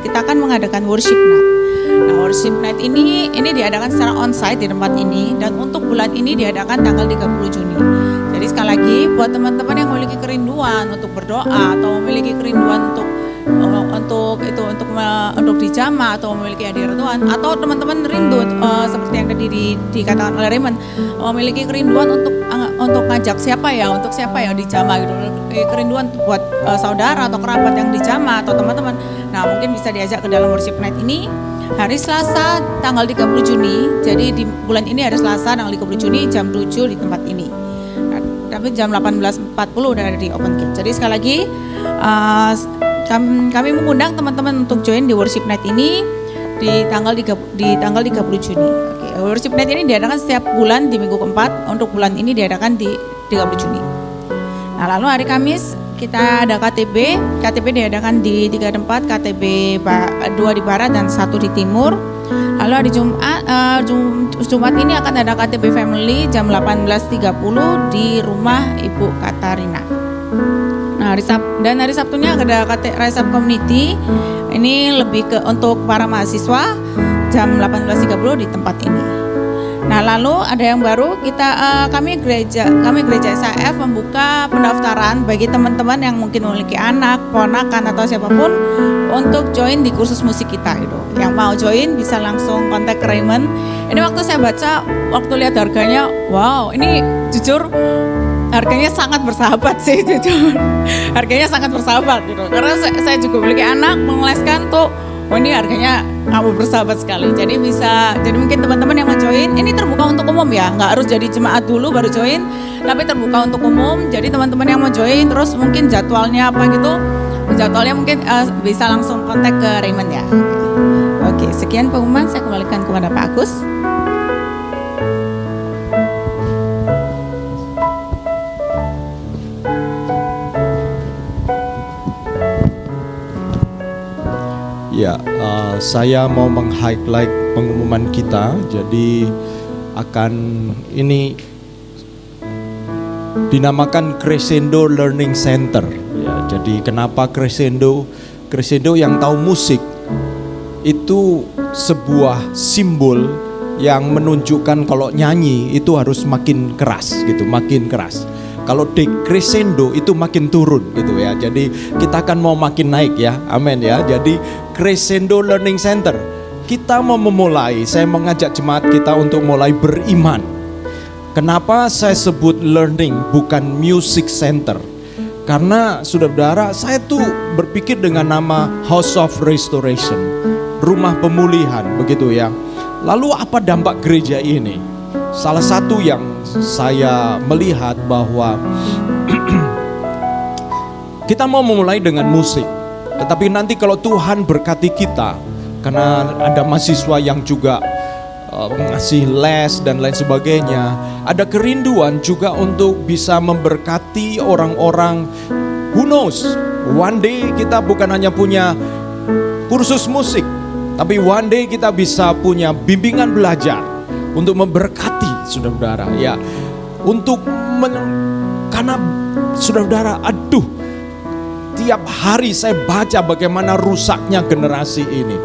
Speaker 4: kita akan mengadakan worship night. Nah, worship night ini diadakan secara onsite di tempat ini, dan untuk bulan ini diadakan tanggal 30 Juni. Jadi sekali lagi buat teman-teman yang memiliki kerinduan untuk berdoa atau memiliki kerinduan untuk dijamah atau memiliki hadirat Tuhan, atau teman-teman rindu seperti yang tadi dikatakan oleh Raymond, memiliki kerinduan untuk ngajak siapa ya dijamah gitu, kerinduan buat saudara atau kerabat yang dijamah atau teman-teman. Nah, mungkin bisa diajak ke dalam worship night ini hari Selasa tanggal 30 Juni. Jadi di bulan ini hari Selasa tanggal 30 Juni jam 7 di tempat ini. Nah, tapi jam 18.40 udah ada di open gate. Jadi sekali lagi kami mengundang teman-teman untuk join di worship night ini di tanggal 30 Juni. Oke, worship night ini diadakan setiap bulan di minggu keempat. Untuk bulan ini diadakan di 30 Juni. Nah, lalu hari Kamis kita ada KTB diadakan di 3 tempat, KTB 2 di barat dan 1 di timur. Lalu hari Jumat ini akan ada KTB Family jam 18.30 di rumah Ibu Katarina. Nah, hari Sabtunya ada Rise Up Community. Ini lebih untuk para mahasiswa jam 18.30 di tempat ini. Nah, lalu ada yang baru, kami gereja SAF membuka pendaftaran bagi teman-teman yang mungkin memiliki anak, ponakan atau siapapun untuk join di kursus musik kita gitu. Yang mau join bisa langsung kontak Raymond. Ini waktu saya baca, waktu lihat harganya, wow, ini jujur harganya sangat bersahabat sih, jujur. Harganya sangat bersahabat gitu. Karena saya juga memiliki anak, mengeleskan tuh. Oh, ini harganya bersahabat sekali. Jadi mungkin teman-teman yang mau join, ini terbuka untuk umum ya, nggak harus jadi jemaat dulu baru join, tapi terbuka untuk umum. Jadi teman-teman yang mau join, terus mungkin jadwalnya apa gitu, jadwalnya mungkin bisa langsung kontak ke Raymond ya. Oke, sekian pengumuman, saya kembalikan kepada Pak Agus.
Speaker 5: Ya, saya mau meng-highlight pengumuman kita. Jadi ini dinamakan Crescendo Learning Center. Ya, jadi kenapa Crescendo? Crescendo yang tahu musik itu sebuah simbol yang menunjukkan kalau nyanyi itu harus makin keras gitu, makin keras. Kalau decrescendo itu makin turun gitu ya. Jadi kita akan mau makin naik ya. Amin ya. Jadi Crescendo Learning Center kita mau memulai, saya mengajak jemaat kita untuk mulai beriman. Kenapa saya sebut learning bukan music center? Karena saudara-saudara, saya tuh berpikir dengan nama House of Restoration, rumah pemulihan, begitu ya. Lalu apa dampak gereja ini? Salah satu yang saya melihat bahwa kita mau memulai dengan musik. Tetapi nanti kalau Tuhan berkati kita, karena ada mahasiswa yang juga ngasih les dan lain sebagainya, ada kerinduan juga untuk bisa memberkati orang-orang. Who knows, one day kita bukan hanya punya kursus musik, tapi one day kita bisa punya bimbingan belajar untuk memberkati saudara-saudara ya. Karena saudara-saudara, tiap hari saya baca bagaimana rusaknya generasi ini.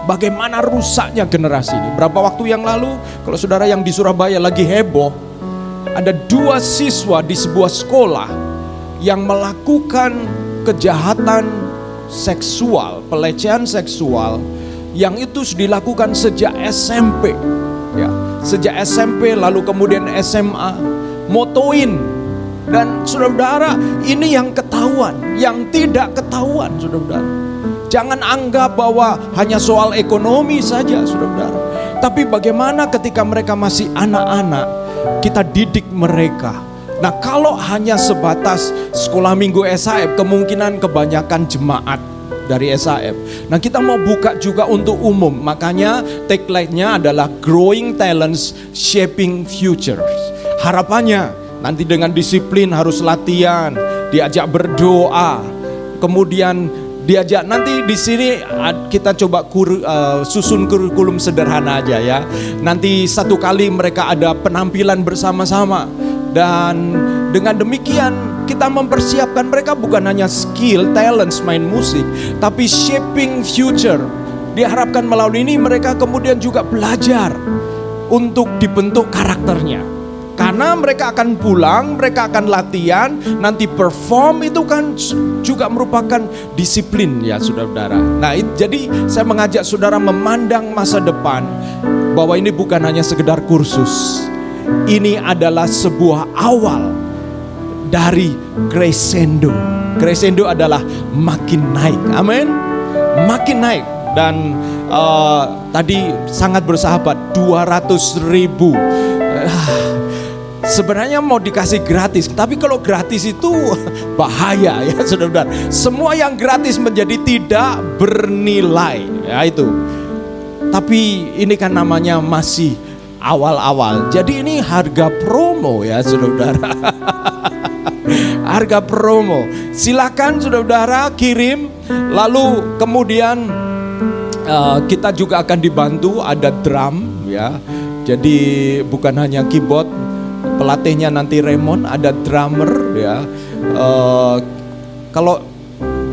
Speaker 5: Bagaimana rusaknya generasi ini. Berapa waktu yang lalu, kalau saudara yang di Surabaya lagi heboh, ada 2 siswa di sebuah sekolah yang melakukan kejahatan seksual, pelecehan seksual, yang itu dilakukan sejak SMP. Ya, sejak SMP lalu kemudian SMA, motoin. Dan saudara-saudara, ini yang ketahuan, yang tidak ketahuan saudara-saudara. Jangan anggap bahwa hanya soal ekonomi saja saudara-saudara. Tapi bagaimana ketika mereka masih anak-anak, kita didik mereka. Nah, kalau hanya sebatas sekolah minggu SHF, kemungkinan kebanyakan jemaat dari SHF. Nah, kita mau buka juga untuk umum. Makanya tagline-nya adalah Growing Talents, Shaping Futures. Harapannya nanti dengan disiplin harus latihan, diajak berdoa, kemudian diajak nanti di sini kita coba susun kurikulum sederhana aja ya. Nanti satu kali mereka ada penampilan bersama-sama, dan dengan demikian kita mempersiapkan mereka bukan hanya skill, talents main musik, tapi shaping future. Diharapkan melalui ini mereka kemudian juga belajar untuk dibentuk karakternya. Karena mereka akan pulang, mereka akan latihan, nanti perform, itu kan juga merupakan disiplin ya saudara-saudara. Nah jadi saya mengajak saudara memandang masa depan bahwa ini bukan hanya sekedar kursus. Ini adalah sebuah awal dari crescendo. Crescendo adalah makin naik, amin. Makin naik. Dan tadi sangat bersahabat, 200.000. Sebenarnya mau dikasih gratis, tapi kalau gratis itu bahaya ya saudara-saudara. Semua yang gratis menjadi tidak bernilai ya itu. Tapi ini kan namanya masih awal-awal. Jadi ini harga promo ya saudara-saudara. Harga promo. Silakan saudara-saudara kirim. Lalu kemudian kita juga akan dibantu, ada drum ya. Jadi bukan hanya keyboard. Pelatihnya nanti Raymond, ada drummer ya. Kalau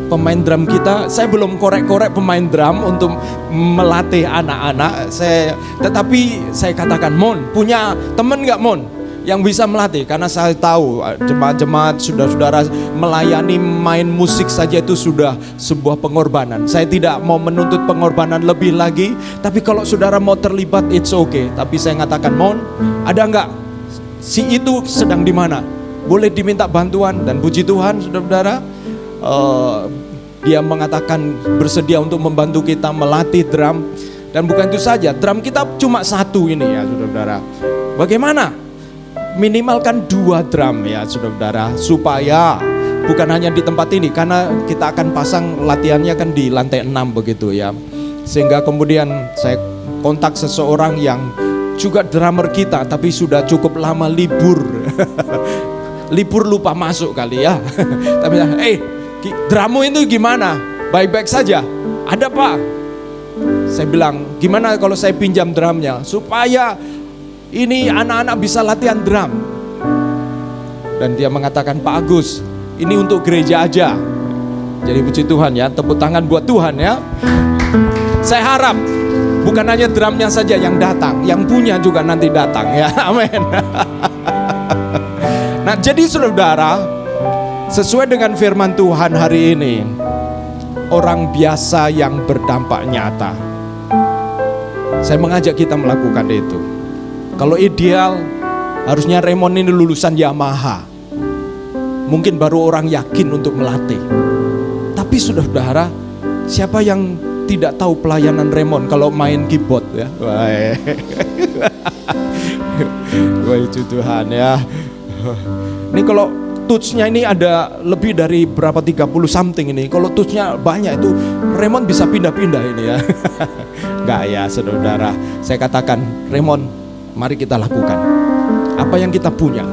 Speaker 5: pemain drum kita, saya belum korek-korek pemain drum untuk melatih anak-anak. Tetapi saya katakan, Mon, punya teman nggak Mon yang bisa melatih? Karena saya tahu jemaat-jemaat saudara-saudara melayani main musik saja itu sudah sebuah pengorbanan. Saya tidak mau menuntut pengorbanan lebih lagi. Tapi kalau saudara mau terlibat, it's okay. Tapi saya katakan, Mon, ada nggak? Si itu sedang di mana? Boleh diminta bantuan. Dan puji Tuhan saudara-saudara, dia mengatakan bersedia untuk membantu kita melatih drum. Dan bukan itu saja, drum kita cuma 1 ini ya saudara-saudara. Bagaimana? Minimalkan 2 drum ya saudara-saudara, supaya bukan hanya di tempat ini, karena kita akan pasang latihannya kan di lantai 6 begitu ya. Sehingga kemudian saya kontak seseorang yang juga drummer kita, tapi sudah cukup lama libur. Libur lupa masuk kali ya. Tapi drummu itu gimana? Baik-baik saja? Ada Pak. Saya bilang, gimana kalau saya pinjam drumnya? Supaya ini anak-anak bisa latihan drum. Dan dia mengatakan, Pak Agus, ini untuk gereja aja. Jadi puji Tuhan ya, tepuk tangan buat Tuhan ya. Saya harap bukan hanya drumnya saja yang datang, yang punya juga nanti datang ya, amin. Nah jadi saudara, sesuai dengan firman Tuhan hari ini, orang biasa yang berdampak nyata. Saya mengajak kita melakukan itu. Kalau ideal, harusnya Raymond ini lulusan Yamaha. Mungkin baru orang yakin untuk melatih. Tapi saudara, siapa yang tidak tahu pelayanan Raymond kalau main keyboard ya? Wah itu Tuhan ya. Ini kalau touch-nya ini ada lebih dari berapa 30 something ini. Kalau touch-nya banyak itu Raymond bisa pindah-pindah ini ya. Enggak ya saudara. Saya katakan Raymond, mari kita lakukan apa yang kita punya.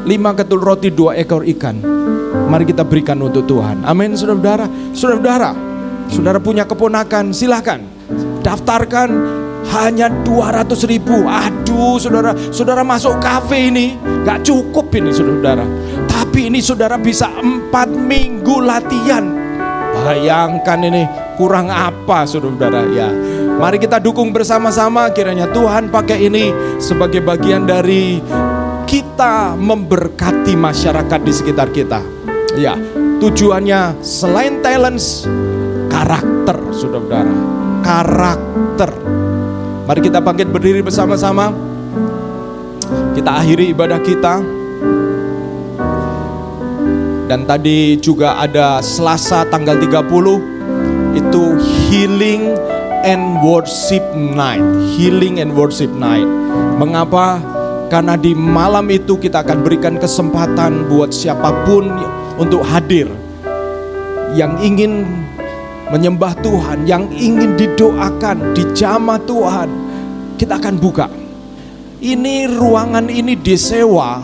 Speaker 5: 5 ketul roti, 2 ekor ikan. Mari kita berikan untuk Tuhan. Amin saudara. Saudara punya keponakan, silakan daftarkan hanya 200.000. Aduh saudara masuk kafe ini gak cukup ini saudara. Tapi ini saudara bisa 4 minggu latihan. Bayangkan ini kurang apa saudara ya. Mari kita dukung bersama-sama, kiranya Tuhan pakai ini sebagai bagian dari kita memberkati masyarakat di sekitar kita. Ya, tujuannya selain talents, karakter saudara. Karakter. Mari kita bangkit berdiri bersama-sama. Kita akhiri ibadah kita. Dan tadi juga ada Selasa tanggal 30 itu Healing and Worship Night. Healing and Worship Night. Mengapa? Karena di malam itu kita akan berikan kesempatan buat siapapun untuk hadir, yang ingin menyembah Tuhan, yang ingin didoakan, dijamah Tuhan. Kita akan buka. Ini ruangan ini disewa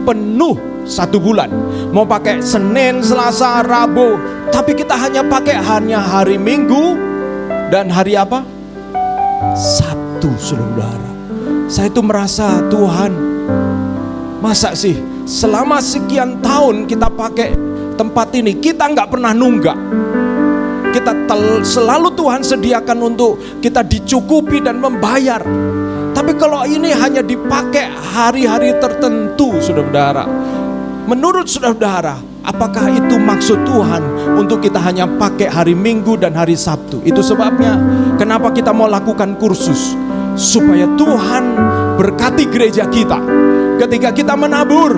Speaker 5: penuh 1 bulan. Mau pakai Senin, Selasa, Rabu, tapi kita hanya pakai hari Minggu dan hari apa? Sabtu saudara. Saya itu merasa Tuhan, masa sih selama sekian tahun kita pakai tempat ini, kita nggak pernah nunggak. Kita selalu Tuhan sediakan untuk kita dicukupi dan membayar. Tapi kalau ini hanya dipakai hari-hari tertentu saudara, menurut saudara, apakah itu maksud Tuhan untuk kita hanya pakai hari Minggu dan hari Sabtu? Itu sebabnya kenapa kita mau lakukan kursus, supaya Tuhan berkati gereja kita. Ketika kita menabur,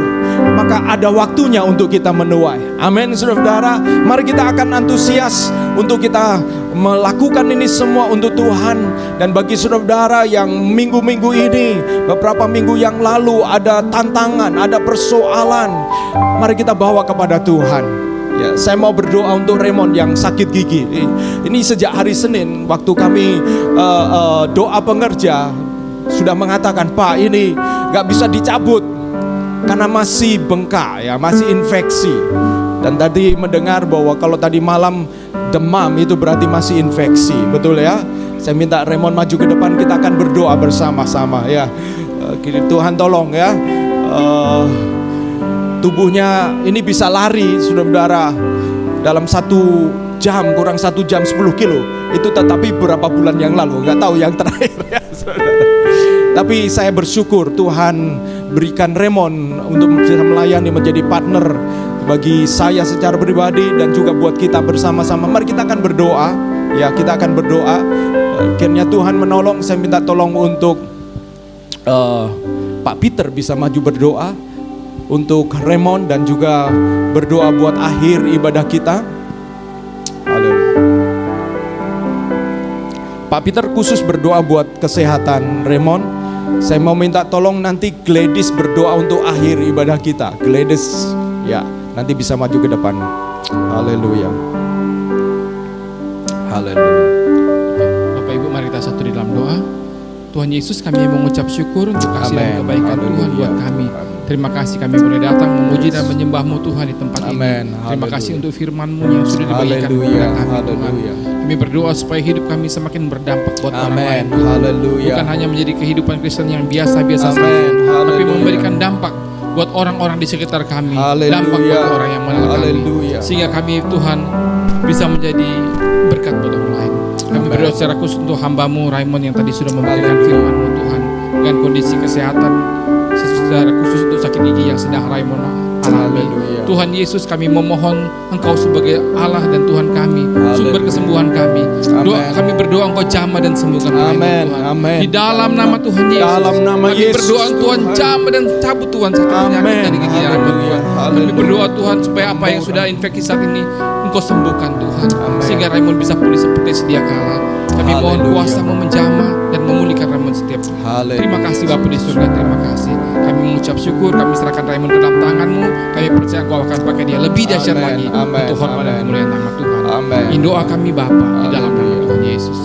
Speaker 5: maka ada waktunya untuk kita menuai. Amin saudara. Mari kita akan antusias untuk kita melakukan ini semua untuk Tuhan. Dan bagi saudara yang minggu-minggu ini, beberapa minggu yang lalu ada tantangan, ada persoalan, mari kita bawa kepada Tuhan. Ya, saya mau berdoa untuk Raymond yang sakit gigi. Ini sejak hari Senin waktu kami doa pengerja sudah mengatakan, Pak ini gak bisa dicabut karena masih bengkak ya, masih infeksi. Dan tadi mendengar bahwa kalau tadi malam demam itu berarti masih infeksi, betul ya? Saya minta Raymond maju ke depan, kita akan berdoa bersama-sama ya. Tuhan tolong ya. Tubuhnya ini bisa lari saudara dalam 1 jam, kurang 1 jam 10 kilo. Itu tetapi beberapa bulan yang lalu, gak tahu yang terakhir ya saudara. Tapi saya bersyukur Tuhan berikan Raymond untuk bisa melayani, menjadi partner bagi saya secara pribadi dan juga buat kita bersama-sama. Mari kita akan berdoa ya, kita akan berdoa. Akhirnya Tuhan menolong. Saya minta tolong untuk Pak Peter bisa maju berdoa untuk Raymond dan juga berdoa buat akhir ibadah kita. Haleluya. Pak Peter khusus berdoa buat kesehatan Raymond. Saya mau minta tolong nanti Gladys berdoa untuk akhir ibadah kita. Gladys ya, nanti bisa maju ke depan. Haleluya. Haleluya.
Speaker 6: Bapak Ibu, mari kita satu di dalam doa. Tuhan Yesus, kami mengucap syukur untuk kasih dan kebaikan Tuhan buat kami. Terima kasih kami boleh datang memuji dan menyembah-Mu Tuhan di tempat ini. Terima kasih untuk firman-Mu yang sudah dibagikan kepada kami Tuhan. Kami berdoa supaya hidup kami semakin berdampak buat orang lain. Bukan hanya menjadi kehidupan Kristen yang biasa-biasa saja, tapi memberikan dampak buat orang-orang di sekitar kami. Dampak buat orang yang mengenal kami. Sehingga kami Tuhan bisa menjadi berkat buat orang lain. Kami berdoa secara khusus untuk hamba-Mu Raymond yang tadi sudah memberikan firman-Mu Tuhan, dengan kondisi kesehatan secara khusus untuk sakit gigi yang sedang Raymond alami.
Speaker 5: Haleluya.
Speaker 6: Tuhan Yesus, kami memohon Engkau sebagai Allah dan Tuhan kami, sumber kesembuhan kami. Doa
Speaker 5: Amen.
Speaker 6: kami berdoa Engkau jamah dan sembuhkan kami,
Speaker 5: Amen.
Speaker 6: Tuhan.
Speaker 5: Amen.
Speaker 6: Di dalam nama Tuhan Yesus,
Speaker 5: Dalam nama
Speaker 6: kami
Speaker 5: Yesus,
Speaker 6: berdoa Tuhan,
Speaker 5: Tuhan.
Speaker 6: jamah dan cabut Tuhan sakit penyakit
Speaker 5: Amen.
Speaker 6: dari gigi anak
Speaker 5: Haleluya.
Speaker 6: Tuhan. Kami
Speaker 5: Haleluya.
Speaker 6: berdoa Tuhan supaya apa yang sudah infeksi saat ini Engkau sembuhkan Tuhan,
Speaker 5: Amen.
Speaker 6: sehingga Raymond bisa pulih seperti sedia kala. Kami mohon
Speaker 5: Haleluya.
Speaker 6: kuasa-Mu menjamah dan memulihkan Raymond setiap.
Speaker 5: Haleluya.
Speaker 6: Terima kasih Bapa di surga, terima kasih. Kami mengucap syukur, kami serahkan Raymond ke dalam tangan-Mu. Kami percaya Engkau akan pakai dia lebih dahsyat
Speaker 5: Amen.
Speaker 6: lagi
Speaker 5: Amen.
Speaker 6: untuk hormat dan
Speaker 5: Amen.
Speaker 6: kemuliaan nama Tuhan.
Speaker 5: Amen.
Speaker 6: Ini doa kami Bapa di dalam nama
Speaker 5: Haleluya.
Speaker 6: Tuhan Yesus.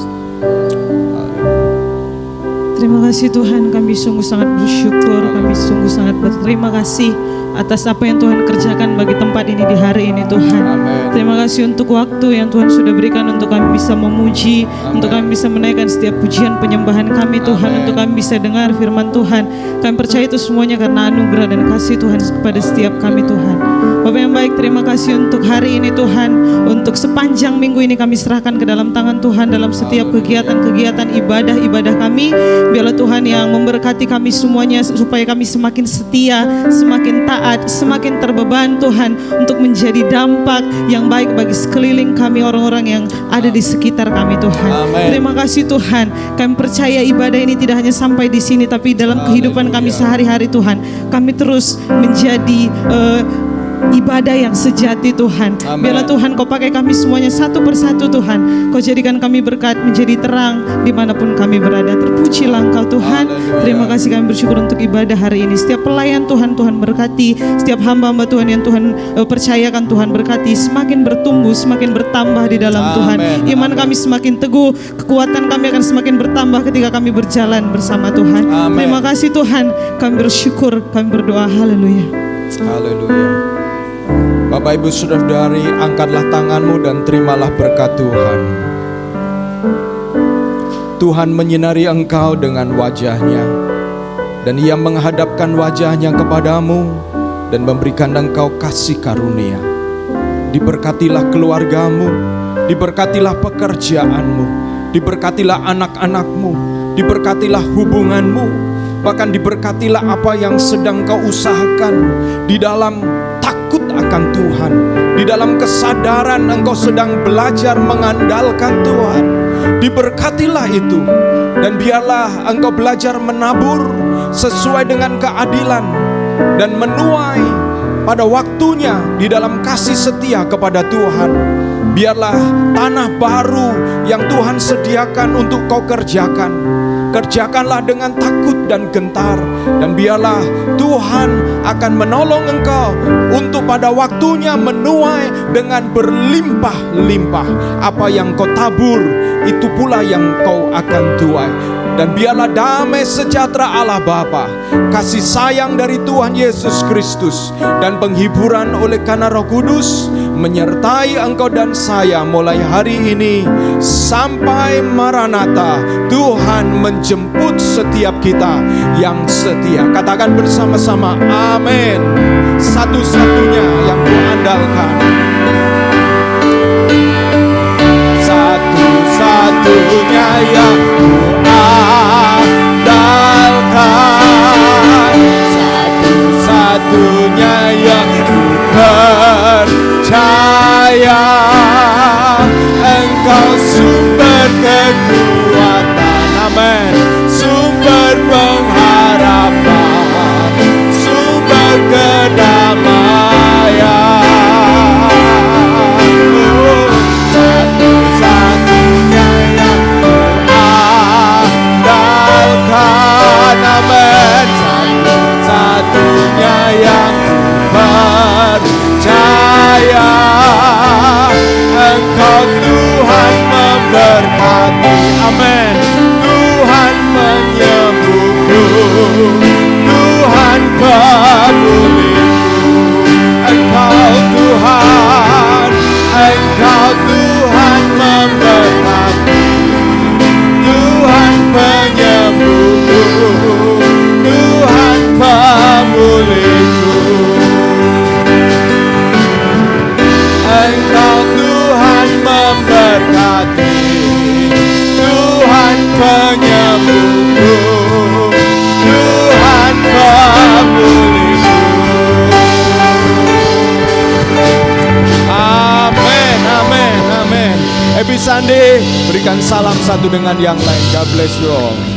Speaker 4: Terima kasih Tuhan, kami sungguh sangat bersyukur, kami sungguh sangat berterima kasih atas apa yang Tuhan kerjakan bagi tempat ini di hari ini Tuhan.
Speaker 5: Amen.
Speaker 4: Terima kasih untuk waktu yang Tuhan sudah berikan untuk kami bisa memuji,
Speaker 5: Amen.
Speaker 4: untuk kami bisa menaikkan setiap pujian penyembahan kami Tuhan,
Speaker 5: Amen.
Speaker 4: untuk kami bisa dengar firman Tuhan. Kami percaya itu semuanya karena anugerah dan kasih Tuhan kepada setiap kami Tuhan. Bapak yang baik, terima kasih untuk hari ini Tuhan, untuk sepanjang minggu ini kami serahkan ke dalam tangan Tuhan dalam setiap kegiatan-kegiatan ibadah-ibadah kami. Biarlah Tuhan yang memberkati kami semuanya supaya kami semakin setia, semakin taat, semakin terbeban Tuhan untuk menjadi dampak yang baik bagi sekeliling kami, orang-orang yang ada di sekitar kami Tuhan.
Speaker 5: Amen.
Speaker 4: Terima kasih Tuhan. Kami percaya ibadah ini tidak hanya sampai di sini, tapi dalam kehidupan kami sehari-hari Tuhan, kami terus menjadi ibadah yang sejati Tuhan.
Speaker 5: Amen.
Speaker 4: Biarlah Tuhan Kau pakai kami semuanya satu persatu Tuhan. Kau jadikan kami berkat, menjadi terang dimanapun kami berada. Terpujilah Engkau Tuhan.
Speaker 5: Haleluya.
Speaker 4: Terima kasih, kami bersyukur untuk ibadah hari ini. Setiap pelayan Tuhan, Tuhan berkati. Setiap hamba-hamba Tuhan yang Tuhan percayakan, Tuhan berkati. Semakin bertumbuh, semakin bertambah di dalam
Speaker 5: Amen.
Speaker 4: Tuhan. Iman
Speaker 5: Amen.
Speaker 4: kami semakin teguh, kekuatan kami akan semakin bertambah ketika kami berjalan bersama Tuhan.
Speaker 5: Amen.
Speaker 4: Terima kasih Tuhan. Kami bersyukur, kami berdoa. Haleluya.
Speaker 5: Haleluya. Bapak Ibu Saudara-saudari, angkatlah tanganmu dan terimalah berkat Tuhan. Tuhan menyinari engkau dengan wajahnya, dan Ia menghadapkan wajahnya kepadamu dan memberikan engkau kasih karunia. Diberkatilah keluargamu, diberkatilah pekerjaanmu, diberkatilah anak-anakmu, diberkatilah hubunganmu, bahkan diberkatilah apa yang sedang kau usahakan di dalam takut akan Tuhan, di dalam kesadaran engkau sedang belajar mengandalkan Tuhan. Diberkatilah itu, dan biarlah engkau belajar menabur sesuai dengan keadilan dan menuai pada waktunya di dalam kasih setia kepada Tuhan. Biarlah tanah baru yang Tuhan sediakan untuk kau kerjakan, kerjakanlah dengan takut dan gentar, dan biarlah Tuhan akan menolong engkau untuk pada waktunya menuai dengan berlimpah-limpah. Apa yang kau tabur, itu pula yang kau akan tuai. Dan biarlah damai sejahtera Allah Bapa, kasih sayang dari Tuhan Yesus Kristus, dan penghiburan oleh karena Roh Kudus menyertai engkau dan saya mulai hari ini sampai Maranatha. Tuhan menjemput setiap kita yang setia. Katakan bersama-sama, amin. Satu-satunya yang kuandalkan, satu-satunya yang kuandalkan, satu-satunya yang ku percaya. Engkau sumber kekuatan, amin. Sumber pengharapan, sumber kedamaian. Satu-satunya yang kuandalkan. salam satu dengan yang lain. God bless you all.